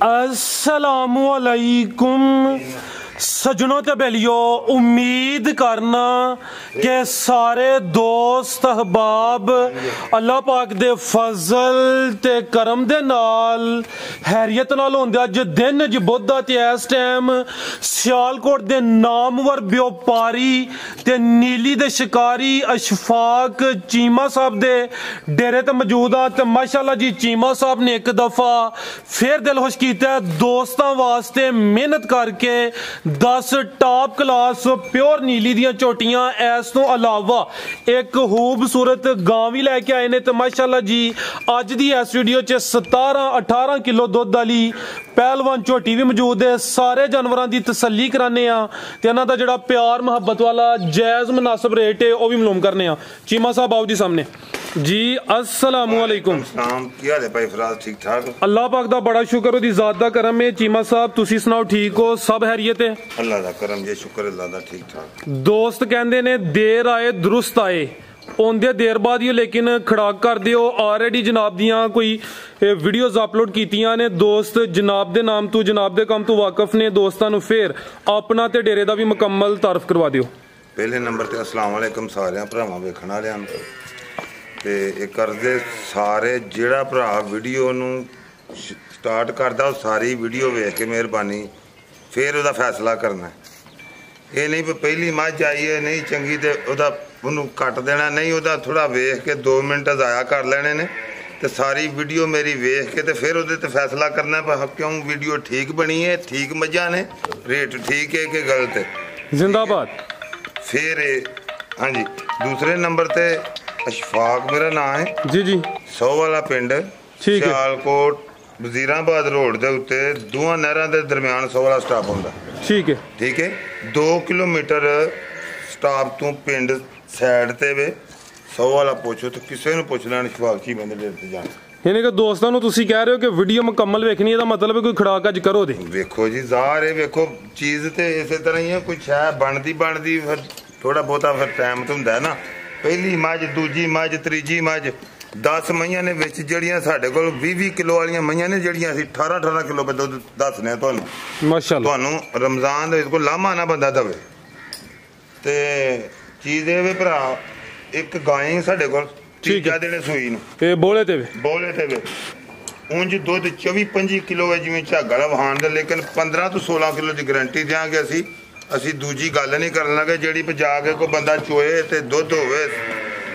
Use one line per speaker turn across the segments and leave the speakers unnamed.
अस्सलामुअलैकुम सजनों ते बेलियो, उम्मीद करना कि सारे दोस्त अहबाब अल्लाह पाक दे फजल ते करम दे नाल हैरियत नाल होंदे। अज दिन ज बुध ते इस टाइम सियालकोट दे नामवर व्यापारी ते नीली दे शिकारी अशफाक चीमा साहब दे डेरे ते मौजूद आ। ते माशाअल्लाह जी चीमा साहब ने एक दफा फिर दिल खुश कीता दोस्तां वास्ते मेहनत करके 10 टॉप क्लास प्योर नीली दियां झोटियां इस तो अलावा एक खूबसूरत गां भी लैके आए ने। तो माशाअल्लाह जी अज दी इस वीडियो च 17-18 किलो दुध वाली पहलवान झोटी भी मौजूद है। सारे जानवरों की तसल्ली कराने ते इन्हां दा जिहड़ा प्यार मुहब्बत वाला जायज़ मुनासिब रेट है वह भी मालूम करने। चीमा साहब आओ जी सामने जी। अस्सलामुअलैकुम।
की हाल है भाई फराज? ठीक ठाक
अल्लाह पाक दा बड़ा शुक्र ओदी ज़ात दा करम है। चीमा साहब तुसी सुनाओ ठीक हो? सब हैरियत है?
अल्लाह दा करम जी, शुक्र अल्लाह दा ठीक ठाक।
दोस्त कहंदे ने देर आए दुरुस्त आए, आउंदे देर बाद ही लेकिन खड़ाक कर दियो। ऑलरेडी जनाब दियां कोई वीडियोज अपलोड कीतियां ने। दोस्त जनाब दे नाम तो जनाब दे काम तो वाकफ ने। दोस्तां नूं फिर अपना ते डेरे दा भी मुकम्मल तारफ करवा दियो।
पहले नंबर ते अस्सलाम वालेकुम सारे भरावां वेखण वालियां ते इक करदे सारे जिहड़ा भरा वीडियो नूं स्टार्ट करदा सारी वीडियो वेख के मेहरबानी फिर उसदा फैसला करना। ये नहीं पहली मझ आई है नहीं चंगी तो उन्होंने कट देना, नहीं उदा थोड़ा वेख के 2 मिनट ज़ाया कर लेने ने तो सारी वीडियो मेरी वेख के तो फिर उहदे ते फैसला करना क्यों वीडियो ठीक बनी है, ठीक मझा ने, रेट ठीक है कि गलत है।
जिंदाबाद।
फिर हाँ जी दूसरे नंबर ते अशफाक मेरा नाम है
जी जी।
100 वाला पिंड सियालकोट वजीराबाद रोड के उत्ते दोवां नहरां दे दरम्यान 100 वाला स्टाप होंदा।
ठीक है
ठीक है 2 किलोमीटर स्टाप तो पिंड साइड ते वे 100 वाला पुछो तो किसी ने पुछ लैन अशफाक जी बंदे डेरे ते जाना।
यानी कि दोस्तों नूं तुसीं कह रहे हो कि वीडियो मुकम्मल वेखनी है, मतलब है कोई खड़ाक अज करो दे।
वेखो जी ज़ाहिर है, वेखो चीज़ तो इस तरह ही है, कोई शै बनती फिर थोड़ा बहुता फिर टाइम तो हुंदा है ना। पहली मझ दूजी मझ तीजी मझ 10 मईयां ने विच जड़ियां साडे कोल 20 किलो वालियां मईयां ने जड़ियां असीं 18 किलो पे दुध दसने तुहानूं।
माशाअल्लाह
तुहानूं रमजान दे कोई लामा ना बंदा दवे ते चीज़ ये भरा एक गाय साडे कोल तीजा दिन सूई नूं
ते बोले ते वे
ਉਂਝ दुध 24-25 किलो है जिवें झागा वहान दे, लेकिन 15 तो 16 किलो की गारंटी देंगे। असी दूजी गल नहीं करन लगे जिहड़ी जाके कोई बंदा चोए ते दुध होवे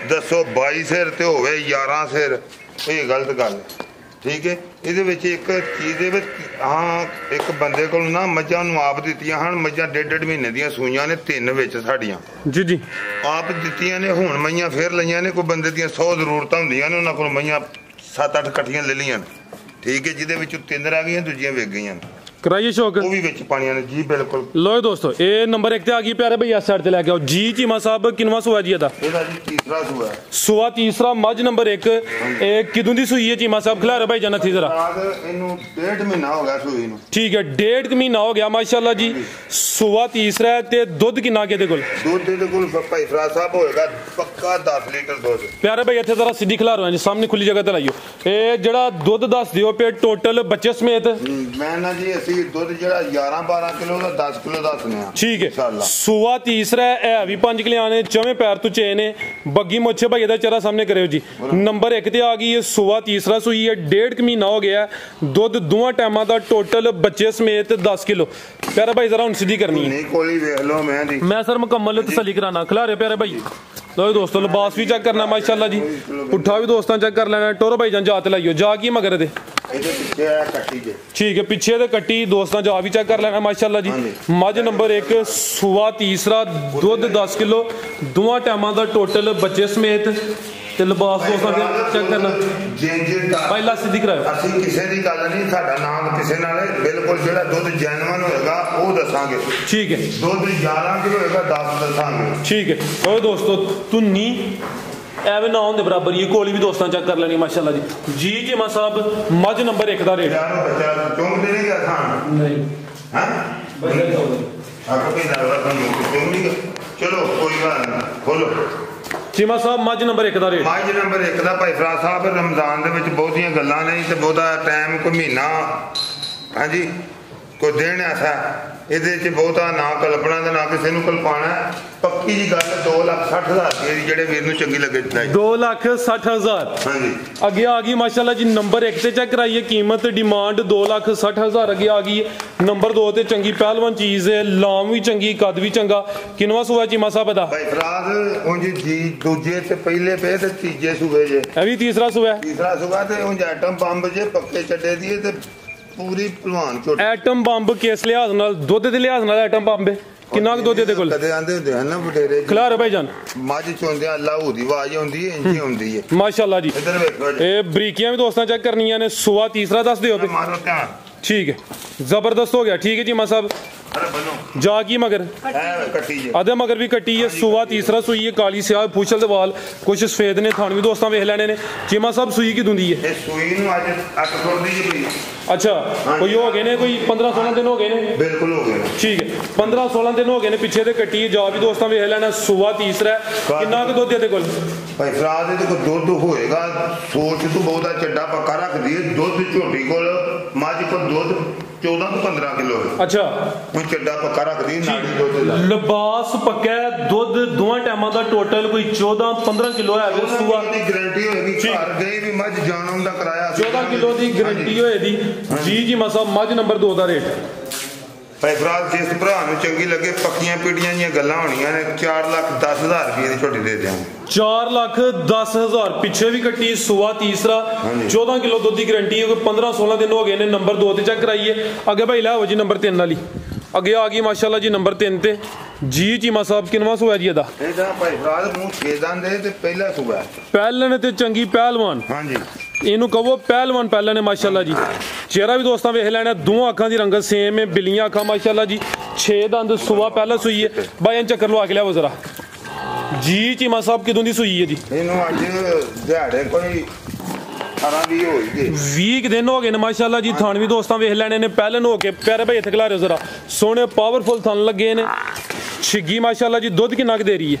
दसो 22 सिर ते होवे 11 सिर, ये गलत गल है। ठीक है ये एक चीज़ हाँ एक बंदे को ना मझां नूं आप दित्तियां हन, मझां 1.5 महीने दियां सूइयां ने 3 विच साडियां जी जी आप दित्तियां ने। हुण मईयां फिर लईयां ने, कोई बंदे दियां 100 जरूरतां हुंदियां ने, उन्हां कोल मईयां 7-8 कट्ठियां ले लईयां। ठीक है जिहदे विचों 3 रह गईयां, दूजियां विक गईयां।
कराइए शौक
वो भी विच पाणियां ने जी बिल्कुल।
लो दोस्तों ये नंबर 1 ते आ गई प्यारे भैया साइड ते लेके आओ जी। चीमा साहब किनवा सुआ जी एदा?
तीसरा सुआ है।
सुआ तीसरा मझ नंबर 1 किदों दी सूई है चीमा साहब? खिलारे भाई जाना थी जरा।
इनू 1.5 महीना हो गया सूई नूं। ठीक
है 1.5 महीना हो गया माशाअल्लाह जी। सुआ तीसरा है ते दुध कितना के दे कोल? दुध
दे कोल भाई फराज साहब होएगा पक्का 10 लीटर दुध।
प्यारे भाई इत्थे जरा सीधी खिलारो जी, सामने खुली जगह ते लाइयो। ए जेड़ा दुध दस दियो पे टोटल बच्चे समेत
मैं ना जी असी दुध जेड़ा 11-12 किलो का 10 किलो दसने।
ठीक है सुआ तीसरा है भी 5 किलो आने, चौवें पैर तो चे ने, बग्गी मुच्छे भाई दा चेहरा सामने करो जी। नंबर 1 ते आ गई है सुआ तीसरा सूई है, 1.5 महीना हो गया। दुध दोवां टाइमां दा टोटल बच्चे समेत 10 किलो। प्यारे भाई जरा हुण सीधी करनी है,
कोली वेख लो मैं
सर मुकम्मल तसल्ली कराना। खिलारे प्यारे भाई लो दोस्तों लिबास भी चेक करना माशाअल्लाह जी, पुट्ठा भी दोस्तों चेक कर लेना। टोरो भाई जान जात लाइयो जा की मगर दे ठीक है पीछे दे कट्टी दोस्तों जा भी चेक कर लेना माशाअल्लाह जी। मझ नंबर 1 सुआ तीसरा दुध 10 किलो दोवां टाइमां दा टोटल बच्चे समेत ते लिबास दोस्तों चेक करना पहला सीधी कराओ।
ਅਸੀਂ ਕਿਸੇ ਦੀ ਗੱਲ ਨਹੀਂ, ਸਾਡਾ ਨਾਮ ਕਿਸੇ ਨਾਲ ਬਿਲਕੁਲ ਜਿਹੜਾ ਦੁੱਧ ਜੈਨੂਇਨ ਹੋਏਗਾ ਉਹ ਦੱਸਾਂਗੇ।
ठीक है
ਦੁੱਧ 11 ਕਿਲੋ ਹੋਏਗਾ 10 ਦੱਸਾਂਗੇ।
ठीक है ओ दोस्तों तुन्नी एवं ना होने बराबर ये कोली भी दोस्तों चेक कर लेनी माशाअल्लाह जी। जी चीमा साहब मझ नंबर 1 का रेट
चुंगते नहीं क्या खान नहीं हां आपको कहीं चलो कोई बात नहीं खोलो
ਚੀਮਾ ਸਾਹਿਬ ਮੱਝ ਨੰਬਰ 1 ਦਾ ਰੇਟ।
ਮੱਝ ਨੰਬਰ 1 ਦਾ ਭਾਈ ਫਰਾਜ਼ ਸਾਹਿਬ ਰਮਜ਼ਾਨ ਦੇ ਵਿੱਚ ਬਹੁਤੀਆਂ ਗੱਲਾਂ ਨਹੀਂ ਤੇ ਬਹੁਤਾ ਟਾਈਮ ਕੋਈ ਮਹੀਨਾ ਹਾਂਜੀ ਕੋਈ ਦਿਨ ਐਸਾ ਇਹਦੇ 'ਚ ਬਹੁਤਾ ਨਾ ਕਲਪਨਾ ਤੇ ਨਾ ਕਿਸੇ ਨੂੰ ਕਲਪਾਣਾ। ਪੱਕੀ ਜੀ ਗੱਲ 2,60,000 ਰੁਪਏ ਦੀ ਜਿਹੜੇ ਵੀਰ ਨੂੰ ਚੰਗੀ ਲੱਗੇ
2,60,000
ਹਾਂਜੀ।
ਅੱਗੇ ਆ ਗਈ ਮਾਸ਼ਾਅੱਲਾ ਜੀ ਨੰਬਰ 1 ਤੇ ਚੈੱਕ ਕਰਾਈਏ ਕੀਮਤ ਡਿਮਾਂਡ 2,60,000 ਅੱਗੇ ਆ ਗਈ ਹੈ। ਨੰਬਰ 2 ਤੇ ਚੰਗੀ ਪਹਿਲਵਾਨ ਚੀਜ਼ ਹੈ, ਲਾਮ ਵੀ ਚੰਗੀ, ਕੱਦ ਵੀ ਚੰਗਾ। ਕਿੰਨਵਾਂ ਸੂਆ ਚੀਮਾ ਸਾਹਿਬ ਦਾ?
ਭਾਈ ਫਰਾਜ਼ ਉਂਝ ਜੀ ਦੂਜੇ ਤੇ ਪਹਿਲੇ ਪਏ ਤੇ ਤੀਜੇ ਸੂਏ ਜੇ।
ਇਹ ਵੀ ਤੀਸਰਾ ਸੂਆ?
ਤੀਸਰਾ ਸੂਆ ਤੇ ਉਂਝ ਆਈਟਮ ਬੰਬ ਜੇ ਪੱਕੇ ਚੱਡੇ ਦੀ ਤੇ ਪੂਰੀ ਭਲਵਾਨ ਝੋਟੀ।
ਐਟਮ ਬੰਬ ਕਿਸ ਲਿਹਾਜ਼ ਨਾਲ? ਦੁੱਧ ਦੇ ਲਿਹਾਜ਼ ਨਾਲ ਐਟਮ ਬੰਬ ਹੈ? ਕਿੰਨਾ ਕੁ ਦੁੱਧ ਦੇ ਕੋਲ?
ਕਦੇ ਆਂਦੇ ਹੁੰਦੇ ਹਨ ਨਾ ਬਟੇਰੇ
ਖਿਲਾਰ ਭਾਈ ਜਾਨ
ਮੱਝ ਚੋਂਦੇ ਅੱਲਾਹੂ ਦੀ ਆਵਾਜ਼ ਆਉਂਦੀ ਹੈ ਇੰਜੀ ਹੁੰਦੀ ਹੈ
ਮਾਸ਼ਾਅੱਲਾ ਜੀ।
ਇੱਧਰ ਵੇਖੋ ਜੀ
ਇਹ ਬਰੀਕੀਆਂ ਵੀ ਦੋਸਤਾਂ ਚੈੱਕ ਕਰਨੀਆਂ ਨੇ। ਸੂਆ ਤੀਸਰਾ ਦੱਸ ਦਿਓ।
ਮਾਰੋ ਧਿਆਨ।
ਠੀਕ ਹੈ ਜ਼ਬਰਦਸਤ ਹੋ ਗਿਆ। ਠੀਕ ਹੈ ਜੀ ਮਾ ਸਾਹਿਬ
ਅਰੇ ਬਨੋ
ਜਾ ਕੀ ਮਗਰ
ਕੱਟੀ ਜੇ
ਆਦੇ ਮਗਰ ਵੀ ਕੱਟੀ ਹੈ। ਸੂਆ ਤੀਸਰਾ ਸੂਈ ਹੈ। ਕਾਲੀ ਸਿਆਹ ਪੁੱਛਲ ਦੇ ਵਾਲ ਕੁਝ ਸਫੇਦ ਨੇ। ਥਾਣ ਵੀ ਦੋਸਤਾਂ ਵੇਖ ਲੈਣੇ ਨੇ। ਚੀਮਾ ਸਾਹਿਬ ਸੂਈ ਕੀ ਦੁੰਦੀ ਹੈ?
ਇਹ ਸੂਈ ਨੂੰ ਅੱਜ 8 ਫੁੱਟ ਦੀ ਜੀ ਪਈ।
ਅੱਛਾ ਕੋਈ ਹੋ ਗਏ ਨੇ ਕੋਈ 15-16 ਦਿਨ ਹੋ ਗਏ ਨੇ?
ਬਿਲਕੁਲ ਹੋ ਗਏ।
ਠੀਕ ਹੈ 15-16 ਦਿਨ ਹੋ ਗਏ ਨੇ ਪਿੱਛੇ ਤੇ ਕੱਟੀ ਜਾ ਵੀ ਦੋਸਤਾਂ ਵੇਖ ਲੈਣਾ। ਸੂਆ ਤੀਸਰਾ ਕਿੰਨਾ ਕੁ ਦੁੱਧ ਇਹਦੇ ਕੋਲ?
ਭਾਈ ਫਰਾਜ਼ ਇਹਦੇ ਕੋਲ ਦੁੱਧ ਹੋਏਗਾ ਸੋਚ ਤੋਂ ਬਹੁਤਾ ਚੱਡਾ ਪੱਕਾ ਰੱਖਦੀ ਹੈ। ਦੁੱਧ ਝੋਟੀ ਕੋਲ ਮੱਝ ਕੋਲ ਦੁੱਧ 14 ਤੋਂ 15 ਕਿਲੋ ਹੈ।
ਅੱਛਾ
ਹੁਣ ਚੱਡਾ ਪੱਕਾ ਰੱਖਦੀ ਨਾੜੀ ਦੁੱਧ ਦਾ।
ਲਿਬਾਸ ਪੱਕਾ ਦੁੱਧ ਦੋਵਾਂ ਟਾਈਮਾਂ ਦਾ ਟੋਟਲ ਕੋਈ 14-15 ਕਿਲੋ ਹੈ। ਸੂਆ
ਦੀ ਗਾਰੰਟੀ ਹੋਏਗੀ ਘਰ ਗਈ ਵੀ ਮੱਝ ਜਾਣ ਦਾ ਕਿਰਾਇਆ
14 ਕਿਲੋ ਦੀ ਗਾਰੰਟੀ ਹੋਏਗੀ ਜੀ। ਜੀ ਮਸਾ ਮੱਝ ਨੰਬਰ 2 ਦਾ ਰੇਟ?
ਭਾਈ ਫਰਾਜ਼ ਜਿਸ ਭਰਾ ਨੂੰ ਚੰਗੀ ਲੱਗੇ ਪੱਕੀਆਂ ਪੀੜੀਆਂ ਦੀਆਂ ਗੱਲਾਂ ਹੋਣੀਆਂ ਨੇ 4,10,000 ਰੁਪਏ ਦੀ ਝੋਟੀ ਦੇ ਦਿਆਂਗੇ।
4,10,000 ਪਿੱਛੇ ਵੀ ਕੱਟੀ। ਸੂਆ ਤੀਸਰਾ 14 ਕਿਲੋ ਦੁੱਧ ਦੀ ਗਾਰੰਟੀ ਹੈ। 15-16 ਦਿਨ ਹੋ ਗਏ ਨੇ। ਨੰਬਰ 2 ਤੇ ਚੈੱਕ ਕਰਾਈਏ। ਅੱਗੇ ਭਾਈ ਲੈ ਹੋ ਜੀ ਨੰਬਰ 3 ਵਾਲੀ। ਅੱਗੇ ਆ ਗਈ ਮਾਸ਼ਾਅੱਲਾ ਜੀ ਨੰਬਰ 3 ਤੇ ਜੀ ਚੀਮਾ ਸਾਹਿਬ ਕਿੰਨਵਾਂ ਸੂਆ ਜੀ ਇਹਦਾ?
ਇਹਦਾ ਭਾਈ ਫਰਾਜ਼ ਮੂੰਹ 6 ਦੰਦ ਦੇ ਤੇ ਪਹਿਲਾ ਸੂਆ
ਪਹਿਲਣ ਤੇ ਚੰਗੀ ਪਹਿਲਵਾਨ।
ਹਾਂਜੀ
ਇਹਨੂੰ ਕਹੋ ਪਹਿਲਵਾਨ ਪਹਿਲਣ ਹੈ ਮਾਸ਼ਾਅੱਲਾ ਜੀ। ਚਿਹਰਾ ਵੀ ਦੋਸਤਾਂ ਵੇਖ ਲੈਣਾ। ਦੋ ਅੱਖਾਂ ਦੀ ਰੰਗਤ ਸੇਮ ਹੈ। ਬਿੱਲੀਆਂ ਅੱਖਾਂ ਮਾਸ਼ਾਅੱਲਾ ਜੀ। 6 ਦੰਦ ਸੂਆ ਪਹਿਲਾ ਸੂਈ ਹੈ। ਬਾਈ ਚੱਕਰ ਲਵਾ ਕੇ ਲਿਆਓ ਜ਼ਰਾ ਜੀ। ਚੀਮਾ ਸਾਹਿਬ ਕਿਦੋਂ ਦੀ ਸੂਈ ਹੈ ਜੀ?
ਇਹਨੂੰ ਅੱਜ ਦਿਹਾੜੇ ਕੋਈ
20 ਦਿਨ ਹੋ ਗਏ ਨੇ ਮਾਸ਼ਾਅੱਲਾ ਜੀ। ਥਣ ਵੀ ਦੋਸਤਾਂ ਵੇਖ ਲੈਣੇ ਨੇ ਪਹਿਲਨ ਹੋ ਕੇ। ਪਿਆਰੇ ਭਾਈ ਇੱਥੇ ਖਿਲਾ ਰਹੇ ਜ਼ਰਾ ਸੋਹਣੇ ਪਾਵਰਫੁਲ ਥਣ ਲੱਗੇ ਨੇ। ਛਿੱਗੀ ਮਾਸ਼ਾਅੱਲਾ ਜੀ। ਦੁੱਧ ਕਿੰਨਾ ਕੁ ਦੇ ਰਹੀ ਹੈ?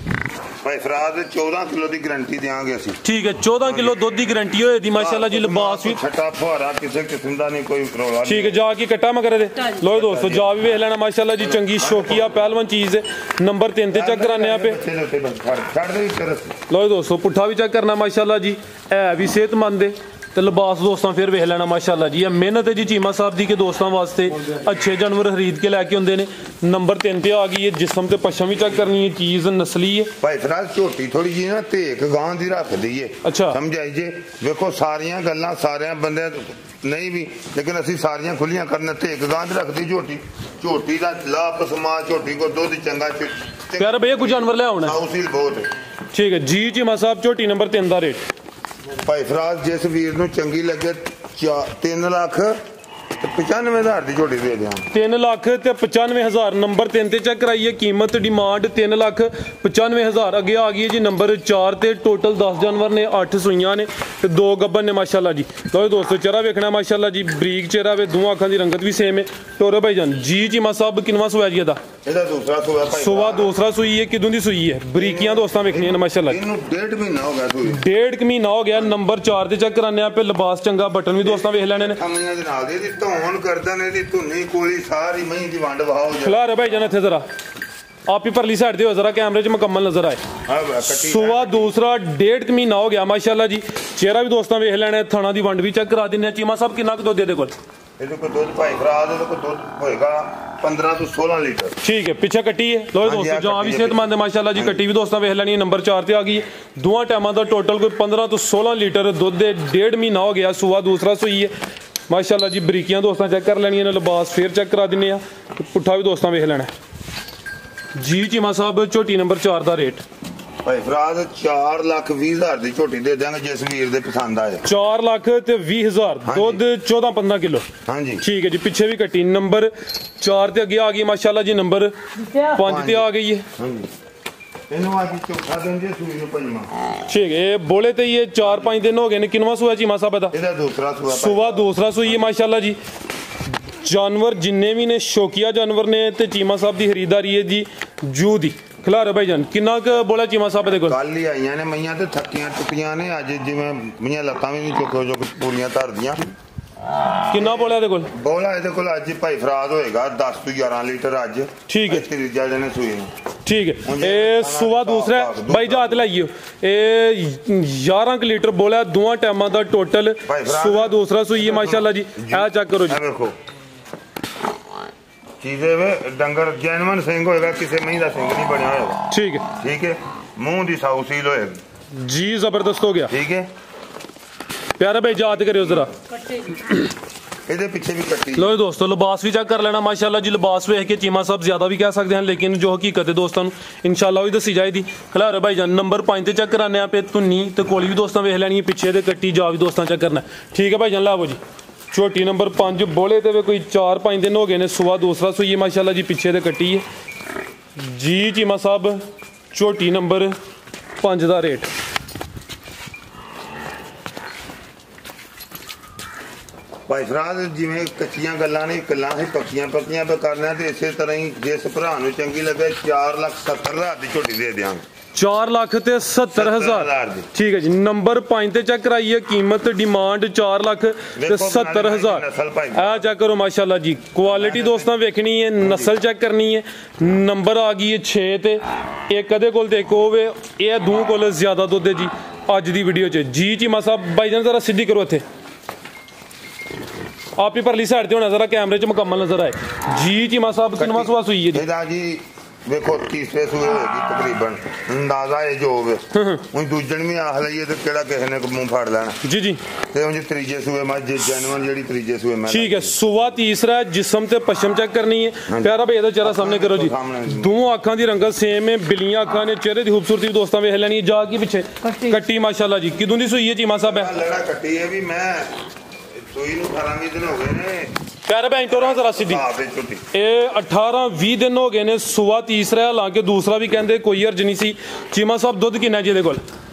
ਭਾਈ ਫਰਾਜ਼ 14 ਕਿਲੋ ਦੀ ਗਾਰੰਟੀ ਦੇਵਾਂਗੇ ਅਸੀਂ।
ਠੀਕ ਹੈ 14 ਕਿਲੋ ਦੁੱਧ ਦੀ ਗਾਰੰਟੀ ਹੋਏ ਦੀ ਮਾਸ਼ਾਅੱਲਾ ਜੀ। ਲਿਬਾਸ ਵੀ
ਛੱਟਾ ਫੁਹਾਰਾ ਕਿਸੇ ਕਿਸਮ ਦਾ ਨਹੀਂ ਕੋਈ ਰੌਲਾ।
ਠੀਕ ਹੈ ਜਾ ਕੇ ਕੱਟਾ ਮਗਰ ਦੇ ਲੋ ਦੋਸਤੋ ਜਾ ਵੀ ਵੇਖ ਲੈਣਾ ਮਾਸ਼ਾਅੱਲਾ ਜੀ। ਚੰਗੀ ਸ਼ੌਕੀਆ ਪਹਿਲਵਾਨ ਚੀਜ਼ ਹੈ। ਨੰਬਰ 3 ਤੇ ਚੈੱਕ ਕਰਾਨੇ ਆ ਪੇ ਲੋ ਦੋਸਤੋ ਪੁੱਠਾ ਵੀ ਚੈੱਕ ਕਰਨਾ ਮਾਸ਼ਾਅੱਲਾ ਜੀ। ਹੈ ਵੀ ਸਿਹਤਮੰਦ ਹੈ ਤੇ ਲਿਬਾਸ ਦੋਸਤਾਂ ਫਿਰ ਵੇਖ ਲੈਣਾ ਮਾਸ਼ਾਅੱਲਾ ਜੀ। ਇਹ ਮਿਹਨਤ ਹੈ ਜੀ ਚੀਮਾ ਸਾਹਿਬ ਦੀ ਕਿ ਦੋਸਤਾਂ ਵਾਸਤੇ ਅੱਛੇ ਜਾਨਵਰ ਖਰੀਦ ਕੇ ਲੈ ਕੇ ਆਉਂਦੇ ਨੇ। ਨੰਬਰ 3 ਤੇ ਆ ਗਈ ਹੈ। ਜਿਸਮ ਤੇ ਪਛਮ ਵੀ ਚੈੱਕ ਕਰਨੀ ਹੈ। ਚੀਜ਼ ਨਸਲੀ ਹੈ।
ਭਾਈ ਫਰਾਜ਼ ਝੋਟੀ ਥੋੜੀ ਜੀ ਨਾ ਧੇਕ ਗਾਂ ਦੀ ਰੱਖਦੀ ਹੈ।
ਅੱਛਾ
ਸਮਝਾਈ ਜੇ ਵੇਖੋ ਸਾਰੀਆਂ ਗੱਲਾਂ ਸਾਰਿਆਂ ਬੰਦੇ ਨਹੀਂ ਵੀ ਲੇਕਿਨ ਅਸੀਂ ਸਾਰੀਆਂ ਖੁੱਲੀਆਂ ਕਰਨਾ। ਧੇਕ ਗਾਂ ਦੀ ਰੱਖਦੀ ਝੋਟੀ। ਝੋਟੀ ਦਾ ਲਾਭ ਸਮਾ ਝੋਟੀ ਕੋ ਦੁੱਧ ਚੰਗਾ
ਪਿਆਰਾ ਭਈਆ ਕੁਝ ਜਾਨਵਰ ਲੈ ਆਉਣਾ
ਉਸੀਲ ਬਹੁਤ
ਠੀਕ ਹੈ ਜੀ। ਚੀਮਾ ਸਾਹਿਬ ਝੋਟੀ ਨੰਬਰ 3 ਦਾ ਰੇਟ?
ਭਾਈ ਫਰਾਜ਼ ਜਿਸ ਵੀਰ ਨੂੰ ਚੰਗੀ ਲੱਗੇ 3,95,000 ਦੀ ਝੋਟੀ ਦੇ ਦਿਆਂ।
3,95,000 ਨੰਬਰ 3 ਤੇ ਚੈੱਕ ਕਰਾਈਏ। ਕੀਮਤ ਡਿਮਾਂਡ 3,95,000 ਅੱਗੇ ਆ ਗਈ ਹੈ ਜੀ। ਨੰਬਰ 4 ਤੇ ਟੋਟਲ 10 ਜਾਨਵਰ ਨੇ। 8 ਸੂਈਆਂ ਨੇ ਤੇ 2 ਗੱਬਨ ਨੇ ਮਾਸ਼ਾਅੱਲਾ ਜੀ। ਲਓ ਦੋਸਤੋ ਚਿਹਰਾ ਵੇਖਣਾ ਮਾਸ਼ਾਅੱਲਾ ਜੀ। ਬਰੀਕ ਚਿਹਰਾ ਵੇ। ਦੋ ਅੱਖਾਂ ਦੀ ਰੰਗਤ ਵੀ ਸੇਮ ਹੈ। ਟੋਰੇ ਭਾਈ ਜਾਨ ਜੀ ਚੀਮਾ ਸਾਹਿਬ ਕਿੰਨਵਾਂ ਸੂਆ ਜੀ ਇਹਦਾ?
ਇਹਦਾ ਦੂਸਰਾ ਸੂਆ ਭਾਈ।
ਸੂਆ ਦੂਸਰਾ ਸੂਈ ਹੈ। ਕਿਦੋਂ ਦੀ ਸੂਈ ਹੈ? ਬਰੀਕੀਆਂ ਦੋਸਤਾਂ ਵੇਖਣੀਆਂ ਨੇ ਮਾਸ਼ਾਅੱਲਾ।
ਇਹਨੂੰ 1.5 ਮਹੀਨਾ ਹੋ ਗਿਆ ਸੂਈ।
1.5 ਮਹੀਨਾ ਹੋ ਗਿਆ। ਨੰਬਰ 4 ਤੇ ਚੈੱਕ ਕਰਾਨੇ ਆ ਪੇ। ਲਿਬਾਸ ਚੰਗਾ। ਬਟਨ ਵੀ ਦੋਸਤਾਂ ਵੇਖ ਲੈਣੇ ਨੇ।
ਖਮੀਆਂ ਦੇ ਨਾਲ ਦੀ ਧੌਣ ਕਰਦਾ ਨੇ ਦੀ ਧੁੰਨੀ ਕੋਲੀ ਸਾਰੀ ਮਹੀਂ ਦੀ ਵੰਡ ਵਹਾਓ ਜਾ।
ਖਿਲਾ ਭਾਈ ਜਾਨ ਇੱਥੇ ਜ਼ਰਾ आप ही परली साइड दे जरा कैमरे च मुकम्मल नजर आए। सुबह दूसरा 1.5 महीना हो गया माशाल्लाह जी। चेहरा भी दोस्तों वेख लेना। थाना दी वंड भी चेक करा देने। चीमा साहब कितना दुध दे कोल?
ਇਹਦੇ ਕੋਲ ਦੁੱਧ ਭਾਈ ਫਰਾਜ਼ ਇਹਦੇ ਕੋਲ ਦੁੱਧ ਹੋਏਗਾ 15 ਤੋਂ 16 ਲੀਟਰ।
ठीक है पीछे कट्टी है लो दोस्तों जहां भी सेहतमंद है माशाल्लाह जी। कट्टी भी दोस्तों वेख लेनी। नंबर 4 ते आ गई। दोवां टाइमां दा टोटल कोई 15 ਤੋਂ 16 लीटर दुध दे 1.5 महीना हो गया। सुबह दूसरा सूई है माशाल्लाह जी। बरीकियां दोस्तों चेक कर लेनी ने। लिबास फिर चेक करा दिने। पुट्ठा भी दोस्तों वेख लेना जी। चीमा साहब झोटी नंबर 4 का रेट?
भाई फराज 4,20,000 ਦੀ ਝੋਟੀ ਦੇ ਦਾਂਗੇ ਜਿਸ ਵੀਰ ਦੇ ਪਸੰਦ ਆਏ।
4,20,000 ਦੁੱਧ 14-15 ਕਿਲੋ।
ਹਾਂਜੀ
ठीक है जी। पीछे भी कट्टी नंबर 4 ते अगे आ गई माशाल्लाह जी। नंबर 5 ते आ गई है।
ਇਹਨੂੰ ਅੱਜ ਚੌਥਾ ਦਿਨ ਜੇ ਸੂਈ ਨੂੰ ਪੰਜਵਾਂ।
ठीक है बोले तो ये 4-5 दिन हो गए ने। किनवा सुआ चीमा साहब दा?
ਇਹਦਾ ਦੂਸਰਾ ਸੂਆ।
सुबह दूसरा सुई है माशाल्लाह जी। जानवर जिन्ने भी ने शौकिया जानवर ने ते चीमा साहब की खरीदारी है जी जू दी ਖਿਲਾਰੇ ਭਾਈ ਜਾਨ ਕਿੰਨਾ ਕੁ ਬੋਲਿਆ ਚੀਮਾ ਸਾਹਿਬ ਦੇ ਕੋਲ?
ਕੱਲ ਹੀ ਆਈਆਂ ਨੇ ਮਈਆਂ ਤੇ ਥੱਕੀਆਂ ਟੁੱਟੀਆਂ ਨੇ ਅੱਜ ਜਿਵੇਂ ਮਈਆਂ ਲੱਤਾਂ ਵੀ ਨਹੀਂ ਚੁੱਕ ਪੂਰੀਆਂ ਧਰਦੀਆਂ।
ਕਿੰਨਾ ਬੋਲਿਆ ਇਹਦੇ ਕੋਲ?
ਬੋਲਾ ਇਹਦੇ ਕੋਲ ਅੱਜ ਭਾਈ ਫਰਾਦ ਹੋਏਗਾ 10 ਤੋਂ 11 ਲੀਟਰ ਅੱਜ।
ਠੀਕ ਹੈ,
ਤੀਜਾ ਦਿਨ ਸੂਈ ਨੂੰ।
ਠੀਕ ਹੈ, ਇਹ ਸੂਆ ਦੂਸਰਾ ਬਾਈ ਜਾਤ ਲਾਈਓ ਇਹ 11 ਲੀਟਰ ਬੋਲਿਆ ਦੋਵਾਂ ਟਾਈਮਾਂ ਦਾ ਟੋਟਲ। ਸੂਆ ਦੂਸਰਾ ਸੂਈ ਹੈ ਮਾਸ਼ਾਅੱਲਾ ਜੀ। ਆ ਚੈੱਕ ਕਰੋ ਜੀ,
ਵੇਖੋ ਚੀਜ਼ੇ ਵੇ ਡੰਗਰ ਜੈਨਵਨ ਸਿੰਘ ਹੋਏਗਾ, ਕਿਸੇ ਮਹੀਂ ਦਾ ਸਿੰਘ ਨਹੀਂ ਬਣਿਆ ਹੋਏਗਾ।
ਠੀਕ ਹੈ,
ਠੀਕ ਹੈ, ਮੂੰਹ ਦੀ ਸਾਊ ਸੀਲ ਹੋਏਗੀ
ਜੀ, ਜ਼ਬਰਦਸਤ ਹੋ ਗਿਆ।
ਠੀਕ ਹੈ
ਪਿਆਰਾ ਭਾਈ ਯਾਦ ਕਰਿਓ ਜ਼ਰਾ,
ਇਹਦੇ ਪਿੱਛੇ ਵੀ ਕੱਟੀ।
ਲੋ ਦੋਸਤੋ ਲਿਬਾਸ ਵੀ ਚੈੱਕ ਕਰ ਲੈਣਾ ਮਾਸ਼ਾਅੱਲਾ ਜੀ। ਲਿਬਾਸ ਵੇਖ ਕੇ ਚੀਮਾ ਸਾਹਿਬ ਜ਼ਿਆਦਾ ਵੀ ਕਹਿ ਸਕਦੇ ਹਨ, ਲੇਕਿਨ ਜੋ ਹਕੀਕਤ ਹੈ ਦੋਸਤਾਂ ਨੂੰ ਇਨਸ਼ਾਅੱਲਾ ਉਹ ਹੀ ਦੱਸੀ ਜਾਏਗੀ। ਖਿਲਾਰੇ ਭਾਈ ਜਾਨ ਨੰਬਰ 5 ਤੇ ਚੈੱਕ ਕਰਾਨੇ ਆ, ਪੇ ਧੁੰਨੀ ਤੇ ਕੋਲੀ ਵੀ ਦੋਸਤਾਂ ਵੇਖ ਲੈਣੀ ਹੈ, ਪਿੱਛੇ ਦੇ ਕੱਟੀ ਜਾ ਵੀ ਦੋਸਤਾਂ ਚੈੱਕ ਕਰਨਾ। ਠੀਕ ਹੈ ਭਾਈ ਜਾਨ, ਲਾਵੋ ਜੀ ਝੋਟੀ ਨੰਬਰ 5 ਬੋਲੇ ਤੇ ਕੋਈ 4-5 ਦਿਨ ਹੋ ਗਏ ਨੇ, ਸੂਆ ਦੂਸਰਾ ਸੂਈ ਹੈ ਮਾਸ਼ਾਅੱਲਾ ਜੀ, ਪਿੱਛੇ ਦੇ ਕੱਟੀ ਹੈ ਜੀ। ਚੀਮਾ ਸਾਹਿਬ ਝੋਟੀ ਨੰਬਰ 5 ਦਾ ਰੇਟ
ਭਾਈ ਫਰਾਦ ਜਿਵੇਂ ਕੱਚੀਆਂ ਗੱਲਾਂ ਨੇ ਗੱਲਾਂ ਹੀ ਪੱਕੀਆਂ ਪੇ ਕਰਨਾ, ਤੇ ਇਸੇ ਤਰ੍ਹਾਂ ਹੀ ਜਿਸ ਭਰਾ ਨੂੰ ਚੰਗੀ ਲੱਗੇ 4,70,000 ਦੀ ਝੋਟੀ ਦੇ ਦਿਆਂਗੇ।
4,70,000 ਠੀਕ ਹੈ ਜੀ। ਨੰਬਰ 5 ਤੇ ਚੈੱਕ ਕਰਾਈਏ, ਕੀਮਤ ਡਿਮਾਂਡ 4,70,000। ਆ ਚੈੱਕ ਕਰੋ ਮਾਸ਼ਾਅੱਲਾ ਜੀ, ਕੁਆਲਿਟੀ ਦੋਸਤਾਂ ਵੇਖਣੀ ਹੈ, ਨਸਲ ਚੈੱਕ ਕਰਨੀ ਹੈ। ਨੰਬਰ ਆ ਗਈ ਹੈ 6 ਤੇ, ਇੱਕ ਅਦੇ ਕੋਲ ਦੇਖੋ ਹੋਵੇ, ਇਹ ਦੋ ਕੋਲ ਜ਼ਿਆਦਾ ਦੁੱਧ ਹੈ ਜੀ ਅੱਜ ਦੀ ਵੀਡੀਓ 'ਚ ਜੀ। ਚੀਮਾ ਸਾਹਿਬ ਭਾਈ ਜਾਨ ਜ਼ਰਾ ਸਿੱਧੀ ਕਰੋ ਇੱਥੇ, आप ही परली साइड ते होना जरा कैमरे च मुकम्मल नजर आए जी। चीमा साहब किनवा सुआ सुई है
जी? ਵੇਖੋ ਤੀਸਰੇ ਸੂਏ ਹੋਏਗੀ ਤਕਰੀਬਨ, ਅੰਦਾਜ਼ਾ ਇਹ ਜੋ ਹੋਵੇ। ਹੁਣ ਦੂਜਣ ਵੀ ਆਖ ਲਈਏ ਤੇ ਕਿਹੜਾ ਕਿਸੇ ਨੇ ਮੂੰਹ ਫੜ ਲੈਣਾ ਜੀ ਜੀ। ਤੇ ਹੁਣ ਤੀਜੇ ਸੂਏ ਮੈਂ ਜੈਨੂਨ ਜਿਹੜੀ ਤੀਜੇ ਸੂਏ ਮੈਂ
ਠੀਕ ਹੈ। ਸੂਆ ਤੀਸਰਾ ਜਿਸਮ ਤੇ ਪਸ਼ਮ ਚੈੱਕ ਕਰਨੀ ਹੈ। ਪਿਆਰਾ ਭਾਈ ਇਹਦਾ ਚਿਹਰਾ ਸਾਹਮਣੇ ਕਰੋ ਜੀ, ਦੋ ਅੱਖਾਂ ਦੀ ਰੰਗਤ ਸੇਮ ਹੈ, ਬਿਲੀਆਂ ਅੱਖਾਂ ਨੇ, ਚਿਹਰੇ ਦੀ ਖੂਬਸੂਰਤੀ ਵੀ ਦੋਸਤਾਂ ਵੇਖ ਲੈਣੀ ਹੈ। ਜਾ ਕੇ ਪਿੱਛੇ ਕੱਟੀ ਮਾਸ਼ਾਅੱਲਾ ਜੀ, ਕਿਦੋਂ ਦੀ ਸੂਈ ਹੈ ਚੀਮਾ ਸਾਹਿਬ?
ਲੜਾ ਕੱਟੀ ਹੈ ਵੀ ਮੈਂ ਸੂਈ ਨੂੰ 18-20 ਦਿਨ ਹੋ ਗਏ ਨੇ।
ਪਿਆਰੇ ਭਾਈ ਟੋਰਾਂ ਜ਼ਰਾ ਸਿੱਧੀ, ਇਹ 18-20 ਦਿਨ ਹੋ ਗਏ ਨੇ, ਸੂਆ ਤੀਸਰਾ, ਹਾਲਾਂਕਿ ਦੂਸਰਾ ਵੀ ਕਹਿੰਦੇ ਕੋਈ ਅਰਜ ਨਹੀਂ ਸੀ। ਚੀਮਾ ਸਾਹਿਬ ਦੁੱਧ ਕਿੰਨਾ ਜੀ ਇਹਦੇ ਕੋਲ?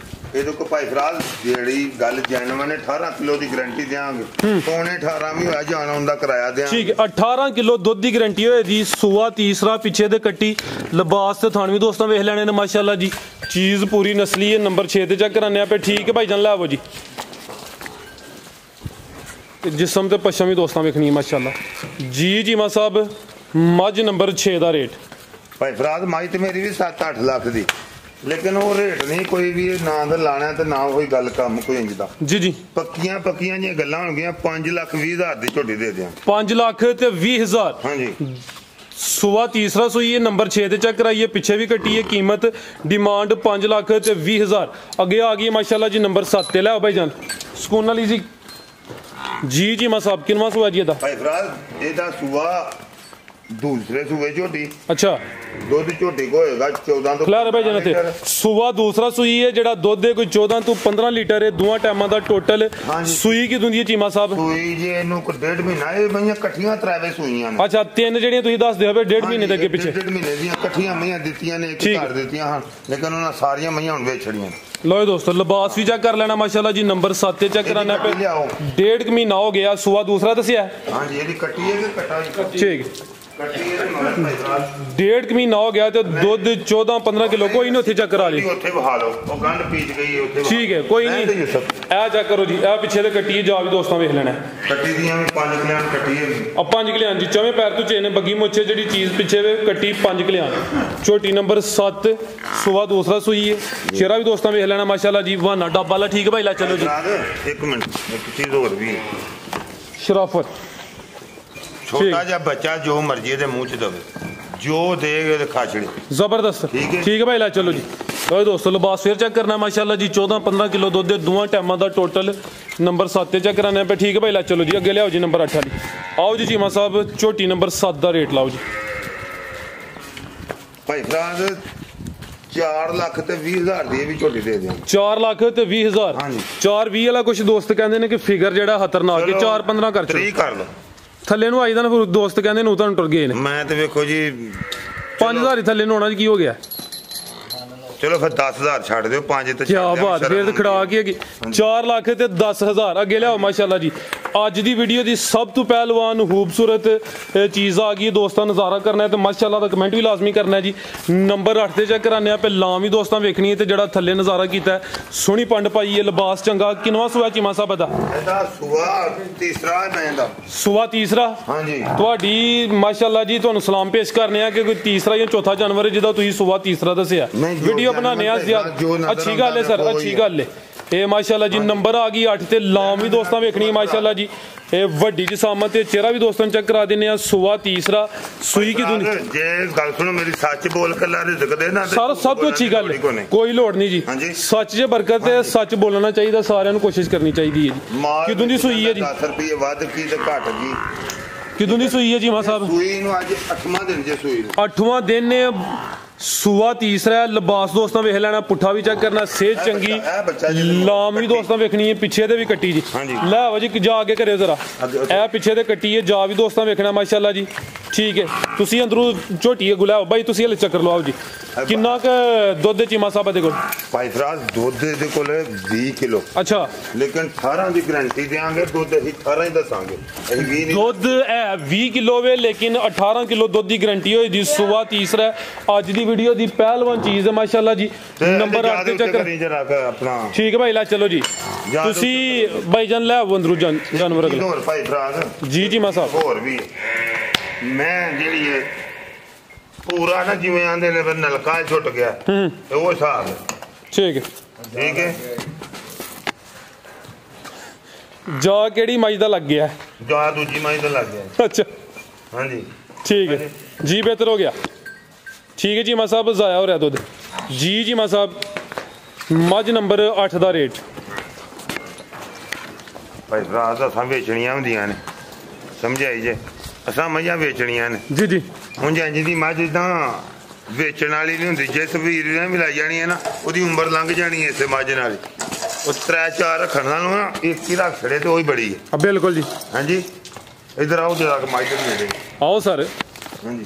ਇਹਦੇ ਕੋਲ ਭਾਈ ਫਰਾਜ਼ ਜਿਹੜੀ ਗੱਲ ਜੈਨੂਨ ਨੇ 18 ਕਿਲੋ ਦੀ ਗਾਰੰਟੀ ਦੇਾਂਗੇ, ਪੌਣੇ 18 ਵੀ ਹੋਇਆ ਜਾਣਾ ਹੁੰਦਾ ਕਿਰਾਇਆ ਦੇਾਂਗੇ। ਠੀਕ ਹੈ, 18 ਕਿਲੋ ਦੁੱਧ ਦੀ ਗਾਰੰਟੀ ਹੋਏ ਜੀ। ਸੂਆ ਤੀਸਰਾ, ਪਿੱਛੇ ਦੇ ਕੱਟੀ, ਲਿਬਾਸ ਤੇ ਥਾਣ ਵੀ ਦੋਸਤਾਂ ਵੇਖ ਲੈਣੇ ਨੇ ਮਾਸ਼ਾਅੱਲਾ ਜੀ। ਚੀਜ਼ ਪੂਰੀ ਨਸਲੀ ਹੈ। ਨੰਬਰ 6 ਤੇ ਚੈੱਕ ਕਰਾਨੇ ਆਪੇ। ਠੀਕ ਹੈ ਭਾਈ ਜਾਨ, ਲਾਵੋ ਜੀ जिसम ते पश्चिम भी दोस्तों वेखनी है माशाअल्लाह जी। चीमा साहब मझ नंबर 6 का रेट भाई फराद मझ तो मेरी भी 7-8 लाख दी, लेकिन वो रेट नहीं कोई भी ना तो लाना ते ना कोई गल कम कोई इंज दा जी जी। पक्कियां जी गल्लां होणगियां 5,20,000 दी झोटी दे दियां।
5,20,000
हां जी।
सुबह तीसरा सुई है, नंबर 6 ते चेक कराइए, पीछे भी कटी है, कीमत डिमांड 5,20,000। अगे आ गई माशाअल्लाह जी नंबर 7 ते लै भाई जान सुकून वाली जी जी। चीमा साहब किनवा सुआ जी ਇਹਦਾ?
ਭਾਈ ਫਰਾਜ਼ ਇਹਦਾ ਸੂਆ ਦੂਸਰੇ ਸੂਏ ਝੋਟੀ।
ਅੱਛਾ,
ਦੁੱਧ ਝੋਟੀ ਕੋ ਹੋਏਗਾ 14 ਤੋਂ
ਖਲਾਰੇ ਭਾਈ ਜਨਤੇ ਸੂਆ ਦੂਸਰਾ ਸੂਈ ਹੈ, ਜਿਹੜਾ ਦੁੱਧ ਹੈ ਕੋਈ 14 ਤੋਂ 15 ਲੀਟਰ ਹੈ, ਦੋਵਾਂ ਟਾਈਮਾਂ ਦਾ ਟੋਟਲ। ਸੂਈ ਕੀ ਦੁੰਦੀ ਹੈ ਚੀਮਾ ਸਾਹਿਬ?
ਸੂਈ ਜੀ ਇਹਨੂੰ ਕੋ 1.5 ਮਹੀਨਾ, ਇਹ ਮਈਆਂ ਇਕੱਠੀਆਂ ਤਰਾਵੇ ਸੂਈਆਂ ਨੇ।
ਅੱਛਾ, ਤਿੰਨ ਜਿਹੜੀਆਂ ਤੁਸੀਂ ਦੱਸਦੇ ਹੋਵੇ 1.5 ਮਹੀਨੇ ਦੇ ਅੱਗੇ ਪਿੱਛੇ?
1.5 ਮਹੀਨੇ ਦੀਆਂ ਇਕੱਠੀਆਂ ਮਈਆਂ ਦਿੱਤੀਆਂ ਨੇ, ਇੱਕ ਘਰ ਦਿੱਤੀਆਂ ਹਨ, ਲੇਕਿਨ ਉਹਨਾਂ ਸਾਰੀਆਂ ਮਈਆਂ ਹੁਣ ਵੇਚ ਛੜੀਆਂ। लो दोस्तों लिबास भी चेक कर लेना माशाल्लाह जी। नंबर 7 चेक कराना पे 1.5 महीना हो गया। सुआ दूसरा दसिया हां जी, ਇਹਦੀ ਕੱਟੀ ਹੈ ਕਿ ਕਟਾ ਠੀਕ ਕੱਟੀ ਹੈ ਮਗਰ 1.5 ਮਹੀਨਾ ਹੋ ਗਿਆ ਤੇ ਦੁੱਧ 14-15 ਕਿਲੋ ਕੋਈ ਨਹੀਂ ਉੱਥੇ ਚੈੱਕ ਕਰਾ ਲਈ, ਉੱਥੇ ਬਹਾ ਲਓ, ਉਹ ਗੰਢ ਪੀਚ ਗਈ ਹੈ ਉੱਥੇ। ਠੀਕ ਹੈ, ਕੋਈ ਨਹੀਂ, ਇਹ ਚੈੱਕ ਕਰੋ ਜੀ, ਇਹ ਪਿੱਛੇ ਤੇ ਕੱਟੀ ਹੈ, ਜਾ ਵੀ ਦੋਸਤਾਂ ਵੇਖ ਲੈਣਾ। ਕੱਟੀ ਦੀਆਂ ਵੀ 5 ਕਿਲਿਆਂ ਕੱਟੀ ਹੈ, ਆ 5 ਕਿਲਿਆਂ ਜੀ, ਚਵੇਂ ਪੈਰ ਤੋਂ ਚੇਨੇ ਬੱਗੀ ਮੋਚੇ ਜਿਹੜੀ ਚੀਜ਼ ਪਿੱਛੇ ਵੇ ਕੱਟੀ 5 ਕਿਲਿਆਂ। ਝੋਟੀ ਨੰਬਰ 7 ਸੁਆ ਦੂਸਰਾ ਸੂਈ ਹੈ, ਚਿਹਰਾ ਵੀ ਦੋਸਤਾਂ ਵੇਖ ਲੈਣਾ ਮਾਸ਼ਾਅੱਲਾ ਜੀ। ਵਾਨਾ ਡੱਬਾ ਲਾ ਠੀਕ ਹੈ ਭਾਈ, ਲਾ ਚਲੋ ਜੀ। ਇੱਕ ਮਿੰਟ, ਇੱਕ ਚੀਜ਼ ਹੋਰ ਵੀ ਸ਼ਰਾਫਤ, छोटा जा बच्चा जो मर्जी दे मुंह च दवे, जो देगे ते खा छड़े, जबरदस्त। ठीक है भाई, ला चलो जी। तो दोस्तों लिबास फिर चेक करना माशाल्लाह जी। 14-15 किलो दुध दोवां टाइमां दा टोटल। नंबर 7 चेक कराने पे। ठीक है भाई, ला चलो जी, अगे लियाओ जी नंबर 8 वाली। आओ जी चीमा साहब, झोटी नंबर 7 का रेट लाओ जी। भाई फराज 4,20,000 दी भी झोटी दे दियां। 4,20,000 हां जी। 4,20 वाला कुछ दोस्त कहंदे ने कि फिगर जेड़ा खतरनाक है, 4-15 कर 3 कर लो ਥੱਲੇ ਨੂੰ ਆਈਦਾ ਨਾ, ਫਿਰ ਦੋਸਤ ਕਹਿੰਦੇ ਨੂੰ ਤੁਹਾਨੂੰ ਟੁਰ ਗਏ ਨੇ। ਮੈਂ ਤੇ ਵੇਖੋ ਜੀ 5,000 ਹੀ ਥੱਲੇ ਨੂੰ ਹੋਣਾ ਜੀ, ਕੀ ਹੋ ਗਿਆ? ਚਲੋ ਫਿਰ 10,000 ਛੱਡ ਦਿਓ, 5 ਤੇ ਕੀ ਬਾਤ, ਫਿਰ ਖੜਾ ਕੀ ਹੈਗੀ। 4,10,000 ਅੱਗੇ ਲਿਆਓ ਮਾਸ਼ਾਅੱਲਾ ਜੀ।
ਅੱਜ ਦੀ ਵੀਡੀਓ ਦੀ ਸਭ ਤੋਂ ਪਹਿਲਵਾਨ ਖੂਬਸੂਰਤ ਚੀਜ਼ ਆ ਗਈ ਦੋਸਤਾਂ, ਨਜ਼ਾਰਾ ਕਰਨਾ ਹੈ ਤੇ ਮਾਸ਼ਾਅੱਲਾ ਦਾ ਕਮੈਂਟ ਵੀ ਲਾਜ਼ਮੀ ਕਰਨਾ ਹੈ ਜੀ। ਨੰਬਰ 8 ਤੇ ਚੈੱਕ ਕਰਾਨੇ ਆ, ਪਹਿਲਾਂ ਵੀ ਦੋਸਤਾਂ ਵੇਖਣੀ ਹੈ ਤੇ ਜਿਹੜਾ ਥੱਲੇ ਨਜ਼ਾਰਾ ਕੀਤਾ ਸੋਹਣੀ ਪੰਡ ਪਾਈ ਹੈ, ਲਿਬਾਸ ਚੰਗਾ। ਕਿੰਨਵਾਂ ਸੂਆ ਚੀਮਾ ਸਾਹਿਬ ਦਾ?
ਇਹਦਾ ਸੂਆ ਤੀਸਰਾ ਹੈ ਦਾ।
ਸੂਆ ਤੀਸਰਾ?
ਹਾਂਜੀ।
ਤੁਹਾਡੀ ਮਾਸ਼ਾਅੱਲਾ ਜੀ, ਤੁਹਾਨੂੰ ਸਲਾਮ ਪੇਸ਼ ਕਰਨੇ ਆ ਕਿ ਕੋਈ ਤੀਸਰਾ ਜਾਂ ਚੌਥਾ ਜਾਨਵਰ ਹੈ ਜਿਹਦਾ ਤੁਸੀਂ ਸੂਆ ਤੀਸਰਾ ਦੱਸਿਆ। ਵੀਡੀਓ ਬਣਾने ਆ ਅੱਛੀ ਗੱਲ ਹੈ ਸਰ, ਅੱਛੀ ਗੱਲ ਹੈ ਇਹ ਮਾਸ਼ਾਅੱਲਾ ਜੀ। ਨੰਬਰ ਆ ਗਈ 8 ਤੇ ਲਾਮ ਵੀ ਦੋਸਤਾਂ ਵੇਖਣੀ ਹੈ ਮਾਸ਼ਾਅੱਲਾ ਜੀ। ਇਹ ਵੱਡੀ ਜਿਸਾਮਤ ਤੇ ਚਿਹਰਾ ਵੀ ਦੋਸਤਾਂ ਨੂੰ ਚੈੱਕ ਕਰਾ ਦਿੰਨੇ ਆ। ਸੂਆ ਤੀਸਰਾ, ਸੂਈ ਕੀ ਦੁਨੀਆ।
ਜੇ ਗੱਲ ਸੁਣੋ ਮੇਰੀ, ਸੱਚ ਬੋਲ ਕੇ ਲਾ ਰਿਜ਼ਕ ਦੇ ਨਾ
ਸਾਰਾ ਸਭ ਤੋਂ ਅੱਛੀ ਗੱਲ, ਕੋਈ ਲੋੜ ਨਹੀਂ ਜੀ। ਸੱਚ ਜੇ ਬਰਕਤ ਹੈ, ਸੱਚ ਬੋਲਣਾ ਚਾਹੀਦਾ, ਸਾਰਿਆਂ ਨੂੰ ਕੋਸ਼ਿਸ਼ ਕਰਨੀ ਚਾਹੀਦੀ ਹੈ ਜੀ। ਕਿਦੋਂ ਦੀ ਸੂਈ ਹੈ ਜੀ?
10 ਰੁਪਏ ਵੱਧ ਕੀ ਤੇ ਘਟ ਗਈ।
ਕਿਦੋਂ ਦੀ ਸੂਈ ਹੈ ਜੀ ਮਾਂ ਸਾਹਿਬ?
ਸੂਈ ਨੂੰ ਅੱਜ 8ਵਾਂ ਦਿਨ ਜੇ ਸੂਈ ਨੂੰ।
8ਵਾਂ ਦਿਨ ਨੇ, ਸੂਆ ਤੀਸਰਾ ਹੈ। ਲਿਬਾਸ ਦੋਸਤਾਂ ਵੇਖ ਲੈਣਾ, ਪੁੱਠਾ ਵੀ ਚੈੱਕ ਕਰਨਾ, ਸਿਹਤ ਚੰਗੀ, ਲਾਮ ਵੀ ਦੋਸਤਾਂ ਵੇਖਣੀ ਹੈ, ਪਿੱਛੇ ਤੇ ਵੀ ਕੱਟੀ ਜੀ। ਲੈ ਆਓ ਜੀ, ਜਾ ਕੇ ਕਰਿਓ ਜ਼ਰਾ, ਇਹ ਪਿੱਛੇ ਤੇ ਕੱਟੀ ਹੈ, ਜਾ ਵੀ ਦੋਸਤਾਂ ਵੇਖਣਾ ਮਾਸ਼ਾਅੱਲਾ ਜੀ। ਠੀਕ ਹੈ, ਤੁਸੀਂ ਅੰਦਰੋਂ ਝੋਟੀ ਗੁਲਾਓ ਬਾਈ, ਤੁਸੀਂ ਹਲੇ ਚੱਕਰ ਲਵਾਓ ਜੀ। ਕਿੰਨਾ ਕੁ ਦੁੱਧ ਚੀਮਾ ਸਾਹਿਬ ਦੇ ਕੋਲ?
ਭਾਈ ਫਰਾਜ਼ ਦੁੱਧ ਦੇ ਕੋਲ 20 ਕਿਲੋ।
ਅੱਛਾ,
ਲੇਕਿਨ 18 ਦੀ ਗਾਰੰਟੀ ਦੇਾਂਗੇ, ਦੁੱਧ ਅਸੀਂ 18 ਹੀ ਦੱਸਾਂਗੇ, ਅਸੀਂ 20 ਨਹੀਂ।
ਦੁੱਧ ਹੈ 20 ਕਿਲੋ ਵੇ, ਲੇਕਿਨ 18 ਕਿਲੋ ਦੁੱਧ ਦੀ ਗਾਰੰਟੀ ਹੋਈ ਜੀ। ਸੂਆ ਤੀਸਰਾ ਅੱਜ ਦੀ ਵੀਡੀਓ ਦੀ ਪਹਿਲਵਾਨ ਚੀਜ਼ ਹੈ ਮਾਸ਼ਾਅੱਲਾ ਜੀ। ਨੰਬਰ 8 ਤੇ ਚੱਕਰ
ਆਪਣਾ। ਠੀਕ
ਹੈ ਭਾਈ, ਲੈ ਚਲੋ ਜੀ, ਤੁਸੀਂ ਭਾਈ ਜਾਨ ਲੈ ਆਓ ਅੰਦਰੋਂ ਜਾਨਵਰ ਅਗਲੇ।
ਹੋਰ ਭਾਈ ਫਰਾਜ਼
ਜੀ ਜੀ ਮਾਂ ਸਾਹਿਬ,
ਹੋਰ ਵੀ ਮੈਂ ਜਿਹੜੀ ਹੈ ਪੂਰਾ ਨਾ, ਜਿਵੇਂ ਆਂਦੇ ਨੇ ਨਲਕਾ ਛੁੱਟ ਗਿਆ, ਉਹ ਹਿਸਾਬ ਹੈ।
ਠੀਕ ਹੈ,
ਠੀਕ ਹੈ।
ਜਾ ਕਿਹੜੀ ਮੱਝ ਦਾ ਲੱਗ ਗਿਆ?
ਜਾ ਦੂਜੀ ਮੱਝ ਦਾ ਲੱਗ ਗਿਆ।
ਅੱਛਾ,
ਹਾਂਜੀ
ਠੀਕ ਹੈ ਜੀ, ਬਿਹਤਰ ਹੋ ਗਿਆ। ਠੀਕ ਹੈ ਜੀ ਮਾਂ ਸਾਹਿਬ, ਜ਼ਾਇਆ ਹੋ ਰਿਹਾ ਦੁੱਧ ਜੀ। ਜੀ ਮਾਂ ਸਾਹਿਬ, ਮੱਝ ਨੰਬਰ 8 ਦਾ ਰੇਟ?
ਭਾਈ ਰਾਤ ਅਸਾਂ ਵੇਚਣੀਆਂ ਹੁੰਦੀਆਂ ਨੇ, ਸਮਝਾਈ ਜੇ, ਅਸਾਂ ਮੱਝਾਂ ਵੇਚਣੀਆਂ ਨੇ
ਜੀ ਜੀ।
ਹੁਣ ਇੰਜ ਦੀ ਮੱਝ ਤਾਂ ਵੇਚਣ ਵਾਲੀ ਨਹੀਂ ਹੁੰਦੀ, ਜਿਸ ਵੀਰ ਨੇ ਮਿਲਾਈ ਜਾਣੀ ਹੈ ਨਾ, ਉਹਦੀ ਉਮਰ ਲੰਘ ਜਾਣੀ ਹੈ ਇਸੇ ਮੱਝ ਨਾਲ। ਉਹ 3-4 ਰੱਖਣ ਨਾਲੋਂ ਨਾ ਇੱਕ ਹੀ ਰੱਖ ਛੜੇ ਤੇ ਉਹ ਹੀ ਬੜੀ ਹੈ।
ਬਿਲਕੁਲ ਜੀ।
ਹਾਂਜੀ, ਇਧਰ ਆਓ ਜਰਾ ਮੱਝ ਦੇ ਨੇੜੇ
ਆਓ ਸਰ।
ਹਾਂਜੀ,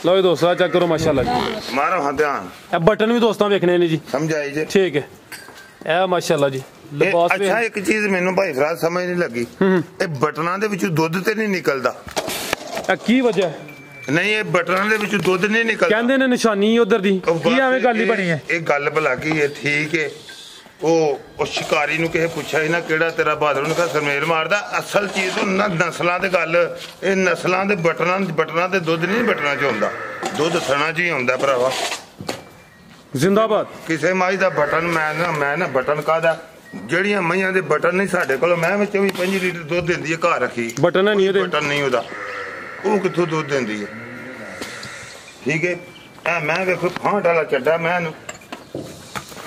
ਲਓ ਦੋਸਤਾਂ ਚੈੱਕ ਕਰੋ ਮਾਸ਼ਾਅੱਲਾ ਜੀ,
ਮਾਰੋ ਹਾਂ ਧਿਆਨ।
ਇਹ ਬਟਨ ਵੀ ਦੋਸਤਾਂ ਵੇਖਣੇ ਨੇ ਜੀ, ਸਮਝਾਈ ਜੇ। ਠੀਕ ਹੈ, ਇਹ ਮਾਸ਼ਾਅੱਲਾ ਜੀ ਲਿਬਾਸ।
ਅੱਛਾ, ਇੱਕ ਚੀਜ਼ ਮੈਨੂੰ ਭਾਈ ਫਰਾਜ਼ ਸਮਝ ਨਹੀਂ ਲੱਗੀ, ਇਹ ਬਟਨਾਂ ਦੇ ਵਿੱਚੋਂ ਦੁੱਧ ਤੇ ਨਹੀਂ ਨਿਕਲਦਾ,
ਇਹ ਕੀ ਵਜ੍ਹਾ?
ਨਹੀਂ, ਇਹ ਬਟਨਾਂ ਦੇ ਵਿੱਚੋਂ ਦੁੱਧ ਨਹੀਂ ਨਿਕਲਦਾ,
ਕਹਿੰਦੇ ਨੇ ਨਿਸ਼ਾਨੀ ਉਧਰ ਦੀ, ਕੀ ਐਵੇਂ ਗੱਲ ਹੀ ਬਣੀ ਹੈ?
ਇਹ ਗੱਲ ਭਲਾ ਕੀ ਹੈ? ਠੀਕ ਹੈ, ਉਹ ਸ਼ਿਕਾਰੀ ਨੂੰ ਕਿਸੇ ਪੁੱਛਿਆ ਸੀ ਨਾ, ਕਿਹੜਾ ਤੇਰਾ ਬਹਾਦਰ, ਉਹਨੇ ਕਿਹਾ ਸਰਮੇਲ ਮਾਰਦਾ। ਅਸਲ ਚੀਜ਼ ਨਾ ਨਸਲਾਂ ਤੇ ਗੱਲ, ਇਹ ਨਸਲਾਂ ਦੇ ਬਟਨਾਂ ਤੇ ਦੁੱਧ ਨਹੀਂ ਬਟਨਾਂ 'ਚ ਹੁੰਦਾ, ਦੁੱਧ ਥਣਾ 'ਚ ਹੀ ਹੁੰਦਾ ਭਰਾਵਾ।
ਜ਼ਿੰਦਾਬਾਦ।
ਕਿਸੇ ਮਾਈ ਦਾ ਬਟਨ ਮੈਂ ਨਾ ਬਟਨ ਕਾਹਦਾ, ਜਿਹੜੀਆਂ ਮਈਆਂ ਦੇ ਬਟਨ ਨਹੀਂ ਸਾਡੇ ਕੋਲ, ਮੈਂ ਵਿੱਚ 24-25 ਲੀਟਰ ਦੁੱਧ ਦਿੰਦੀ ਹੈ ਘਰ ਰੱਖੀ,
ਬਟਨ ਨਹੀਂ ਉਹਦੇ,
ਬਟਨ ਨਹੀਂ ਉਹਦਾ, ਉਹ ਕਿੱਥੋਂ ਦੁੱਧ ਦਿੰਦੀ ਹੈ? ਠੀਕ ਹੈ, ਐ ਮੈਂ ਵੇਖੋ ਫਾਂਟ ਵਾਲਾ ਚੱਡਾ, ਮੈਂ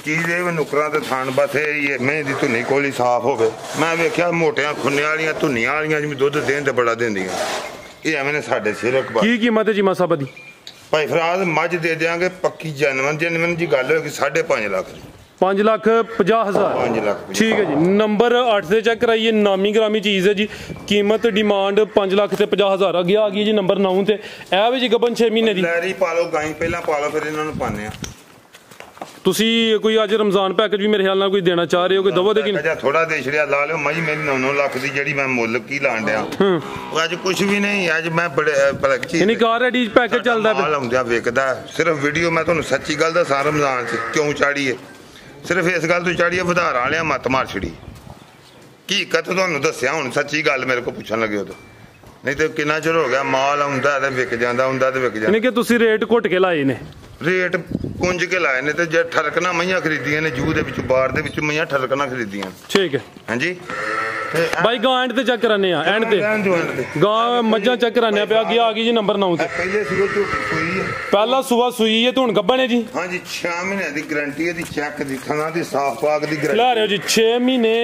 ਚੀਜ਼ ਇਹ ਨੁਕਰਾਂ ਤੇ ਥਾਣ ਬਸ ਇਹ ਮੈਂ ਦੀ ਧੁੰਨੀ ਕੋਲੀ ਸਾਫ਼ ਹੋਵੇ। ਮੈਂ ਵੇਖਿਆ ਮੋਟਿਆਂ ਖੁੰਨਿਆਂ ਵਾਲੀਆਂ ਧੁੰਨੀਆਂ ਵਾਲੀਆਂ ਜਿਵੇਂ ਦੁੱਧ ਦੇਣ ਤੇ ਬੜਾ ਦਿੰਦੀਆਂ, ਇਹ ਐਵੇਂ ਨੇ ਸਾਡੇ ਸਿਰ ਅਕਬਰ। ਕੀ
ਕੀਮਤ ਹੈ ਜੀ ਮਾਸਾ ਦੀ?
ਭਾਈ ਫਰਾਜ਼ ਮੱਝ ਦੇ ਦਿਆਂਗੇ ਪੱਕੀ ਜਨਮਨ ਜੀ ਗੱਲ ਹੋਏਗੀ 5.5 ਲੱਖ ਦੀ।
5,50,000।
5 ਲੱਖ।
ਠੀਕ ਹੈ ਜੀ। ਨੰਬਰ 8 ਤੇ ਚੈੱਕ ਕਰਾਈਏ, ਨਾਮੀ ਗ੍ਰਾਮੀ ਚੀਜ਼ ਹੈ ਜੀ। ਕੀਮਤ ਡਿਮਾਂਡ 5,50,000। ਅੱਗੇ ਆ ਗਈ ਜੀ ਨੰਬਰ 9 ਤੇ, ਇਹ ਵੀ ਜੀ ਗੱਬਨ 6 ਮਹੀਨੇ ਦੀ।
ਲੈਰੀ ਪਾ ਲਓ, ਗਾਈ ਪਹਿਲਾਂ ਪਾ ਲਓ, ਫਿਰ ਇਹਨਾਂ ਨੂੰ ਪਾਣੇ ਆ।
ਤੁਸੀਂ ਕੋਈ ਅੱਜ ਰਮਜ਼ਾਨ ਪੈਕੇਜ ਵੀ ਮੇਰੇ ਖਿਆਲ ਨਾਲ ਕੋਈ ਦੇਣਾ ਚਾਹ ਰਹੇ ਹੋ, ਕੋਈ ਦਵੋ ਦੇ ਕਿ
ਥੋੜਾ ਦੇ ਛੜਿਆ ਲਾ ਲਿਓ। ਮਈ ਮੇਰੀ 9 ਲੱਖ ਦੀ ਜਿਹੜੀ ਮੈਂ ਮੁੱਲ ਕੀ ਲਾਣ ਡਿਆ, ਉਹ ਅੱਜ ਕੁਝ ਵੀ ਨਹੀਂ। ਅੱਜ ਮੈਂ ਬੜੇ ਚੀਜ਼
ਨਹੀਂ ਕਾਰ ਰੈਡੀ ਪੈਕੇਜ ਚੱਲਦਾ ਪਿਆ,
ਆਉਂਦਾ ਵਿਕਦਾ। ਸਿਰਫ ਵੀਡੀਓ ਮੈਂ ਤੁਹਾਨੂੰ ਸੱਚੀ ਗੱਲ ਦੱਸਾਂ, ਰਮਜ਼ਾਨ 'ਚ ਕਿਉਂ ਚਾੜੀਏ, ਸਿਰਫ ਇਸ ਗੱਲ ਤੋਂ ਚਾੜੀਏ ਵਧਾਰਾਂ ਵਾਲਿਆਂ ਮੱਤ ਮਾਰ ਛੜੀ। ਹਕੀਕਤ ਤੁਹਾਨੂੰ ਦੱਸਿਆ, ਹੁਣ ਸੱਚੀ ਗੱਲ ਮੇਰੇ ਕੋਲ ਪੁੱਛਣ ਲੱਗੇ ਉਦੋਂ, ਨਹੀਂ ਤੇ ਕਿੰਨਾ ਚਿਰ ਹੋ ਗਿਆ ਮਾਲ ਆਉਂਦਾ ਤੇ ਵਿਕ ਜਾਂਦਾ, ਹੁੰਦਾ ਤੇ ਵਿਕ ਜਾਂਦਾ।
ਨਹੀਂ ਕਿ ਤੁਸੀਂ ਰੇਟ ਘੁੱਟ ਕੇ ਲਾਏ ਨੇ?
ਰੇਟ ਪੁੰਜ ਕੇ ਲਾਏ ਨੇ, ਤੇ ਜੇ ਠਰਕਣਾ ਮਈਆਂ ਖਰੀਦੀਆਂ ਨੇ ਜੂ ਦੇ ਵਿੱਚ, ਬਾਰ ਦੇ ਵਿੱਚ ਮਈਆਂ ਠਰਕਣਾ ਖਰੀਦੀਆਂ।
ਠੀਕ ਹੈ ਹਾਂਜੀ। ਬਾਈ ਗਾਂ ਐਂਡ ਤੇ ਚੈੱਕ ਕਰਾਨੇ ਆ, ਐਂਡ ਤੇ ਗਾਂ ਮੱਝਾਂ ਚੈੱਕ ਕਰਾਨੇ ਪਿਆ। ਅੱਗੇ ਆ ਗਈ ਜੀ ਨੰਬਰ 9 ਤੇ।
ਪਹਿਲੇ ਸੀਗੇ ਝੋਟੀ ਸੂਈ ਹੈ,
ਪਹਿਲਾ ਸੂਆ ਸੂਈ ਹੈ ਤੇ ਹੁਣ ਗੱਭਣ ਹੈ ਜੀ।
ਹਾਂਜੀ 6 ਮਹੀਨੇ ਦੀ ਗਾਰੰਟੀ ਹੈ ਦੀ, ਚੈੱਕ ਦੀ ਥਣਾ ਦੀ ਸਾਫ ਪਾਕ ਦੀ ਗਾਰੰਟੀ
ਲਾ ਰਹੇ ਹੋ ਜੀ। 6 ਮਹੀਨੇ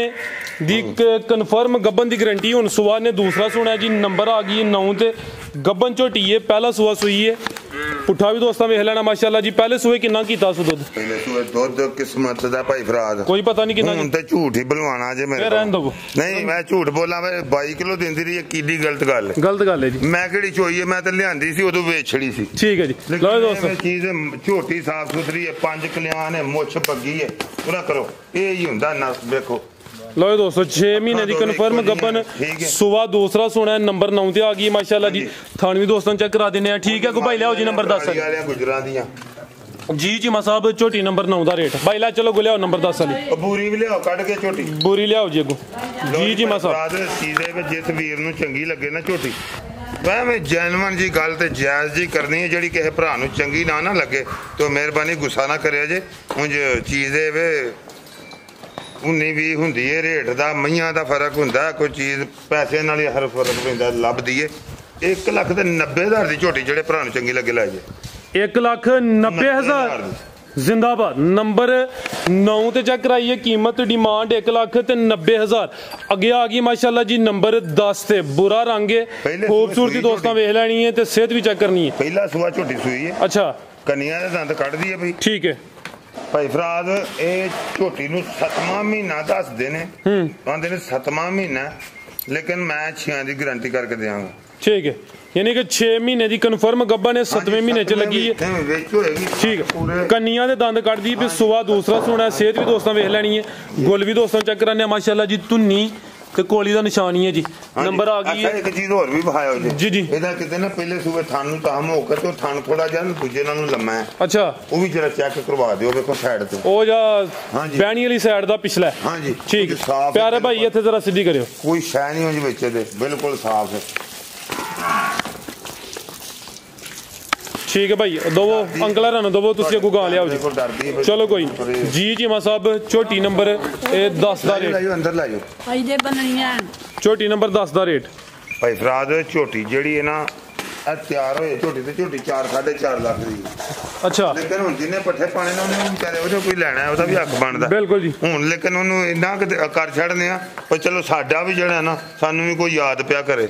ਦੀ ਕਨਫਰਮ ਗੱਭਣ ਦੀ ਗਾਰੰਟੀ। ਹੁਣ ਸੂਆ ਨੇ ਦੂਸਰਾ ਸੁਣਿਆ ਜੀ। ਨੰਬਰ ਆ ਗਈ 9 ਤੇ, ਗੱਭਣ ਝੋਟੀ ਹੈ, ਪਹਿਲਾ ਸੂਆ ਸੂਈ ਹੈ। ਪੁੱਠਾ ਵੀ ਦੋਸਤਾਂ ਵੇਖ ਲੈਣਾ ਮਾਸ਼ਾਅੱਲਾ ਜੀ। ਪਹਿਲੇ ਸੂਏ ਕਿੰਨਾ ਕੀਤਾ ਸੀ ਦੁੱਧ?
ਪਹਿਲੇ ਸੂਏ ਦੁੱਧ ਕਿਸਮਤ ਦਾ ਭਾਈ ਫਰਾਦ,
ਕੋਈ ਪਤਾ ਨਹੀਂ ਕਿੰਨਾ।
ਹੁਣ ਤੇ ਝੂਠ ਹੀ ਬਲਵਾਣਾ ਜੇ ਮੇਰੇ
ਰਹਿਣ ਦੋ।
ਨਹੀਂ ਮੈਂ ਝੂਠ ਬੋਲਾਂ, ਮੈਂ 22 ਕਿਲੋ ਦਿੰਦੀ ਰਹੀ ਹੈ, ਕਿੱਡੀ ਗਲਤ ਗੱਲ ਹੈ।
ਗਲਤ ਗੱਲ ਹੈ ਜੀ। ਮੈਂ
ਕਿਹੜੀ ਚੋਈ ਹੈ, ਮੈਂ ਤਾਂ ਲਿਆਂਦੀ ਸੀ ਉਦੋਂ ਵੇਚ ਛੜੀ ਸੀ।
ਠੀਕ ਹੈ ਜੀ। ਲਓ ਦੋਸਤੋ,
ਚੀਜ਼ ਝੋਟੀ ਸਾਫ ਸੁਥਰੀ ਹੈ, 5 ਕਲਿਆਣ ਹੈ, ਮੁੱਛ ਬੱਗੀ ਹੈ, ਪੂਰਾ ਕਰੋ। ਇਹ ਹੀ ਹੁੰਦਾ ਨਾ, ਵੇਖੋ
लो दोस्तों 6 महीने की कन्फर्म गब्बन सुबह दूसरा सोना है नंबर 9 ते आ गई माशाल्लाह जी थान भी दोस्तों चेक करा देने ठीक है को भाई लियाओ जी नंबर 10
गुजरा दियां
जी चीमा साहब झोटी नंबर 9 दा रेट भाई ला चलो गो लियाओ नंबर 10 वाली
ਬੂਰੀ ਵੀ ਲਿਆਓ ਕੱਢ ਕੇ ਝੋਟੀ
ਬੂਰੀ ਲਿਆਓ ਜੀ ਅੱਗੋਂ ਜੀ ਚੀਮਾ ਸਾਹਿਬ
ਚੀਜ਼ ਦੇ ਵਿੱਚ ਜਿਸ ਵੀਰ ਨੂੰ ਚੰਗੀ ਲੱਗੇ ਨਾ ਝੋਟੀ ਮੈਂ ਜੈਨੂਅਨ ਜੀ ਗੱਲ ਤੇ ਜਾਇਜ਼ ਜੀ ਕਰਨੀ ਹੈ ਜਿਹੜੀ ਕਿਸੇ ਭਰਾ ਨੂੰ ਚੰਗੀ ਨਾ ਲੱਗੇ ਤਾਂ ਮਿਹਰਬਾਨੀ ਗੁੱਸਾ ਨਾ ਕਰਿਓ ਜੇ ਉਂਝ ਚੀਜ਼ ਦੇ ਵੇ 19-20 ਹੁੰਦੀ ਹੈ ਰੇਟ ਦਾ ਮਈਆਂ ਦਾ ਫਰਕ ਹੁੰਦਾ ਕੋਈ ਚੀਜ਼ ਪੈਸੇ ਨਾਲ ਹੀ ਹਰ ਫਰਕ ਪੈਂਦਾ ਲੱਭਦੀ ਏ 1,90,000 ਦੀ ਝੋਟੀ ਜਿਹੜੇ ਭਰਾ ਨੂੰ ਚੰਗੀ ਲੱਗੇ ਲੈ ਜੇ
1,90,000 जिंदाबाद नंबर 9 ते चेक कराइए कीमत डिमांड 1,90,000 अगे आ गई माशाल्लाह जी नंबर 10 ते बुरा रंग है खूबसूरती दोस्तों वेख लैनी है ते सेहत भी चेक करनी है
पहला सुबह झोटी सुई है
अच्छा
कन्या दे दंद कढ दी है भाई
ठीक है
भाई फराद ए झोटी नु 7वां महीना दसदे ने कहंदे ने 7वां महीना लेकिन मैं 6 दी गारंटी करके देवांगा
ठीक है यानी कि 6 महीने की कन्फर्म गब्बा ने 7वें महीने च लगी है ठीक है कन्निया दे दंद कट दी सुबह दूसरा सोना सेहत भी दोस्तों वेख लैनी है गुल भी दोस्तों चेक कराने माशाल्लाह जी धुन्नी ते कोली दा निशानी है जी नंबर आ गई है
एक चीज और भी बहायो
जी जी
ਇਹਦਾ ਕਿਤੇ ਨਾ ਪਹਿਲੇ ਸੂਬੇ ਥਣ ਨੂੰ ਤਾਮ ਹੋ ਕੇ ਤੇ ਥਣ ਥੋੜਾ ਜਿਹਾ ਦੂਜੇ ਨਾਲੋਂ ਲੰਮਾ ਹੈ
ਅੱਛਾ
ਉਹ ਵੀ ਜਰਾ ਚੈੱਕ ਕਰਵਾ ਦਿਓ ਵੇਖੋ ਸਾਈਡ ਤੇ
ਉਹ ਜਾ ਬੈਣੀ ਵਾਲੀ ਸਾਈਡ ਦਾ ਪਿਛਲਾ
ਹਾਂਜੀ
ਠੀਕ ਪਿਆਰੇ ਭਾਈ ਇੱਥੇ ਜ਼ਰਾ ਸਿੱਧੀ ਕਰਿਓ
ਕੋਈ ਸ਼ੈ ਨਹੀਂ ਉਹਦੇ ਵਿੱਚ ਦੇ ਬਿਲਕੁਲ ਸਾਫ਼ ਹੈ
ठीक है भाई दो अंकल रन दो तुसी अगू गा लियाओ जी चलो कोई जी चीमा साहब झोटी नंबर 10 दा रेट
अंदर ला जाओ
भाई दे बननियां
झोटी नंबर 10 दा रेट
भाई फराद झोटी ਜਿਹੜੀ ਹੈ ਨਾ ਇਹ ਤਿਆਰ ਹੋਏ ਝੋਟੀ ਤੇ ਝੋਟੀ 4.5 ਲੱਖ ਦੀ
ਅੱਛਾ
ਲੇਕਿਨ ਹੁਣ ਜਿਹਨੇ ਪੱਠੇ ਪਾਣੇ ਨੇ ਉਹਨੇ ਵਿਚਾਰੇ ਉਹਦੇ ਕੋਈ ਲੈਣਾ ਉਹਦਾ ਵੀ ਹੱਕ ਬਣਦਾ
ਬਿਲਕੁਲ ਜੀ ਹੁਣ
ਲੇਕਿਨ ਉਹਨੂੰ ਇੰਨਾ ਕਰ ਛੱਡਦੇ ਆ ਪਰ ਚਲੋ ਸਾਡਾ ਵੀ ਜਿਹੜਾ ਨਾ ਸਾਨੂੰ ਵੀ ਕੋਈ ਯਾਦ ਪਿਆ ਕਰੇ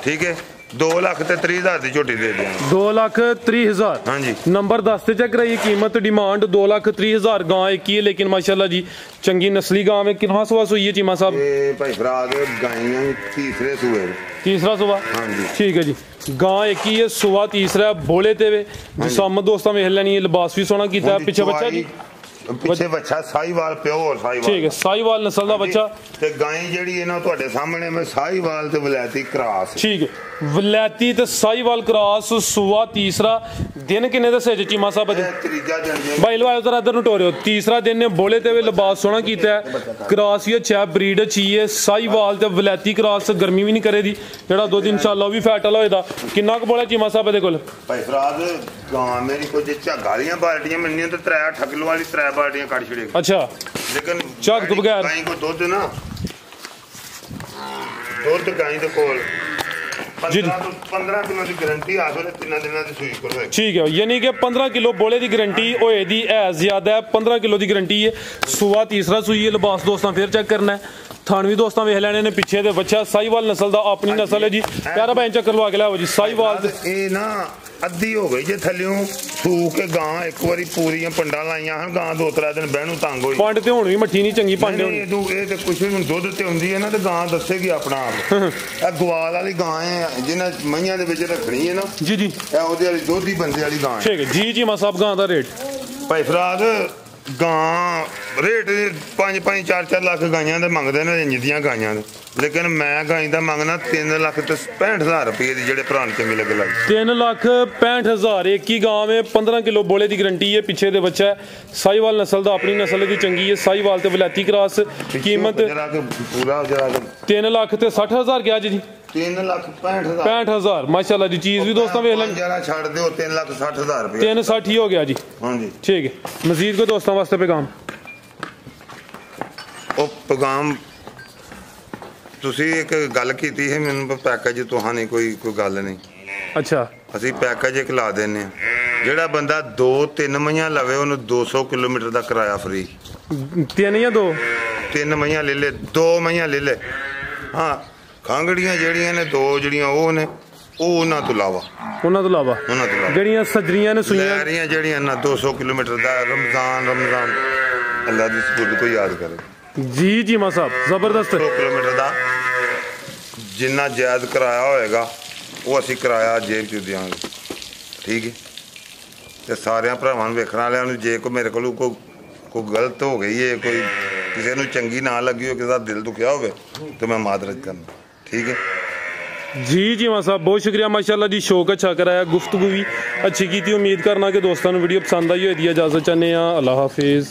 ਠੀਕ ਹੈ 2,30,000 ਦੀ ਝੋਟੀ ਦੇ ਦਿਆਂ
2,30,000
हाँ जी
नंबर 10 से चेक रही कीमत डिमांड 2,30,000 गां एक ही है लेकिन माशाल्लाह जी चंगी नस्ली गां में कितना सुबह सुई है चीमा साहब
भाई फराद गायें तीसरे सुबह
तीसरा सुबह
हाँ जी
ठीक है जी गां एक ही है सुबह तीसरा बोले ते वे जिसम दोस्तों में लेनी है लिबास भी सोना कीता है पीछे बच्चा जी
ਪਿੱਛੇ ਬੱਚਾ ਸਾਹੀਵਾਲ ਪਿਓਰ ਸਾਹੀਵਾਲ
ਠੀਕ ਹੈ ਸਾਹੀਵਾਲ ਨਸਲ ਦਾ ਬੱਚਾ
ਤੇ ਗਾਂ ਜਿਹੜੀ ਹੈ ਨਾ ਤੁਹਾਡੇ ਸਾਹਮਣੇ ਮੈਂ ਸਾਹੀਵਾਲ ਤੇ ਵਲੈਤੀ ਕ੍ਰਾਸ
ਠੀਕ ਹੈ ਵਲੈਤੀ ਤੇ ਸਾਹੀਵਾਲ ਕ੍ਰਾਸ ਸੁਆ ਤੀਸਰਾ ਦਿਨ ਕਿੰਨੇ ਦੱਸੇ ਜੀ ਚੀਮਾ ਸਾਹਿਬ ਦੇ
ਤੀਜਾ ਦਿਨ
ਭਾਈ ਲਵਾਇਓ ਜ਼ਰਾ ਇੱਧਰ ਨੂੰ ਟੋਰਿਓ ਤੀਸਰਾ ਦਿਨ ਨੇ ਬੋਲੇ ਤੇ ਵੀ ਲਿਬਾਸ ਸੋਹਣਾ ਕੀਤਾ ਹੈ ਕ੍ਰਾਸ ਹੀ ਅੱਛਾ ਬਰੀਡ ਅੱਛੀ ਹੈ ਸਾਹੀਵਾਲ ਤੇ ਵਲੈਤੀ ਕ੍ਰਾਸ ਗਰਮੀ ਵੀ ਨਹੀਂ ਕਰੇਦੀ ਜਿਹੜਾ ਦੁੱਧ ਇਨਸ਼ਾਅੱਲਾ ਉਹ ਵੀ ਫੈਟ ਵਾਲਾ ਹੋਏਦਾ ਕਿੰਨਾ ਕੁ ਬੋਲੇ ਚੀਮਾ ਸਾਹਿਬ ਦੇ ਕੋਲ
ਭਾਈ ਫਰਾਦ ਗਾਂ ਮੇਰੀ ਕੋਈ ਜੇ ਝਾਗਾਲੀਆਂ ਬਾਲਟੀਆਂ ਮੰਨੀਆਂ ਤੇ 3 ਕਿਲੋ ਵਾਲੀ 3 ਬਾਲਟੀਆਂ ਕੱਢ ਛੜੇ
अच्छा
लेकिन
ਝਾਗ ਤੋਂ ਬਗੈਰ
ਗਾਂ ਕੋ ਦੁੱਧ ਨਾ ਦੁੱਧ ਗਾਂ ਦੇ ਕੋਲ 15 किलो की गारंटी आसोले 3 दिनों की सुई करो
ठीक है यानी कि 15 किलो बोले की गारंटी होए दी है ज्यादा है 15 किलो की गारंटी है सुबह तीसरा सुई है लिबास दोस्तों फिर चेक करना है थान भी दोस्तों वेख लेने ने पिछे दे बच्चा साहीवाल नस्ल दा अपनी नस्ल है जी प्यारा भाई चक्कर लवा के लाओ जी साहीवाल
ए ना ਅੱਧੀ ਹੋ ਗਈ ਜੇ ਥੱਲਿਓਂ ਸੂ ਕੇ ਗਾਂ ਇੱਕ ਵਾਰੀ ਪੂਰੀਆਂ ਪੰਡਾਂ ਲਾਈਆਂ ਹਨ ਗਾਂ 2-3 ਦਿਨ ਬਹਿਣੂ ਤੰਗ ਹੋਈ
ਪੰਡ ਤੇ ਹੁਣ ਵੀ ਮੱਠੀ ਨਹੀਂ ਚੰਗੀ ਪੰਡ ਹੋਣੀ
ਇਹ ਤੇ ਕੁਛ ਵੀ ਦੁੱਧ ਤੇ ਹੁੰਦੀ ਹੈ ਨਾ ਤੇ ਗਾਂ ਦੱਸੇਗੀ ਆਪਣਾ ਆਪ ਇਹ ਗਵਾਲ ਵਾਲੀ ਗਾਂ ਹੈ ਜਿਹਨਾਂ ਮਈਆਂ ਦੇ ਵਿੱਚ ਰੱਖਣੀ ਹੈ ਨਾ
ਜੀ ਜੀ
ਇਹ ਉਹਦੇ ਵਾਲੀ ਦੋਧੀ ਬੰਦੇ ਵਾਲੀ ਗਾਂ
ਠੀਕ ਹੈ ਜੀ ਜੀ ਮਾ ਸਾਹਿਬ ਗਾਂ ਦਾ ਰੇਟ
ਭਾਈ ਫਰਾਦ ਗਾਂ ਰੇਟ 5-5 4-4 ਲੱਖ ਗਾਈਆਂ ਦੇ ਮੰਗਦੇ ਨੇ ਇੰਜ ਦੀਆਂ ਗਾਈਆਂ ਦੇ लेकिन मैं गाय का मंगना 3,65,000 रुपये की जेडे भरा चंगे लगे लग
3,65,000 एक ही गांव में 15 किलो बोले की गारंटी है पीछे दे बच्चा है साहीवाल नस्ल का अपनी नस्ल की चंगी है साहीवाल ते वलैती क्रॉस कीमत
पूरा
3,60,000 क्या जी
3,65,000
माशाल्लाह जी चीज भी दोस्तों वेख लें
जरा छाड़ दो 3,60,000 रुपये
360 ही हो गया जी
हाँ जी
ठीक है मजीद को दोस्तों वास्ते पैगाम
पैगाम ਤੁਸੀਂ ਇੱਕ ਗੱਲ ਕੀਤੀ ਹੈ ਮੈਨੂੰ ਪੈਕੇਜ ਤੁਹਾਨੇ ਕੋਈ ਗੱਲ ਨਹੀਂ
ਅੱਛਾ
ਅਸੀਂ ਪੈਕੇਜ ਇੱਕ ਲਾ ਦਿੰਨੇ ਆ ਜਿਹੜਾ ਬੰਦਾ 2-3 ਮਹੀਆਂ ਲਵੇ ਉਹਨੂੰ 200 ਕਿਲੋਮੀਟਰ ਦਾ ਕਿਰਾਇਆ ਫ੍ਰੀ
3 ਜਾਂ 2
3 ਮਹੀਆਂ ਲੈ ਲੈ 2 ਮਹੀਆਂ ਲੈ ਲੈ ਹਾਂ ਖਾਂਗੜੀਆਂ ਜਿਹੜੀਆਂ ਨੇ 2 ਜਿਹੜੀਆਂ ਉਹ ਨੇ ਉਹ ਉਹਨਾਂ ਤੋਂ ਇਲਾਵਾ ਜਿਹੜੀਆਂ ਸਜਰੀਆਂ ਨੇ ਸੂਈਆਂ ਲੈ ਰਹੀਆਂ ਜਿਹੜੀਆਂ ਨਾ 200 ਕਿਲੋਮੀਟਰ ਦਾ ਰਮਜ਼ਾਨ ਅੱਲਾਹ ਦੀ ਸਪੁਰਦ को याद करे
जी जी मां साहब जबरदस्त
2 किलोमीटर ਦਾ ਜਿੰਨਾ ਜਾਇਜ਼ ਕਿਰਾਇਆ ਹੋਏਗਾ ਉਹ ਅਸੀਂ ਕਿਰਾਇਆ ਜੇਬ ਚ ਦਿਆਂਗੇ ਠੀਕ ਹੈ ਤੇ ਸਾਰਿਆਂ ਭਰਾਵਾਂ ਨੂੰ ਵੇਖਣ ਵਾਲਿਆਂ ਨੂੰ ਜੇ ਕੋਈ ਮੇਰੇ ਕੋਲ ਕੋਈ ਗਲਤ ਹੋ ਗਈ ਹੈ ਕੋਈ ਕਿਸੇ ਨੂੰ ਚੰਗੀ ਨਾ ਲੱਗੀ ਹੋ, ਕਿਸੇ ਦਾ ਦਿਲ ਦੁਖਿਆ ਹੋਵੇ ਤੇ मैं मादरत करना। ठीक है
जी जी मां साहब, बहुत शुक्रिया माशाल्लाह जी। शौक अच्छा कराया, गुफ्तगू भी अच्छी की थी। उम्मीद करना कि दोस्तों वीडियो पसंद आई हो। इजाज़त चाहते हैं, अल्लाह हाफिज़।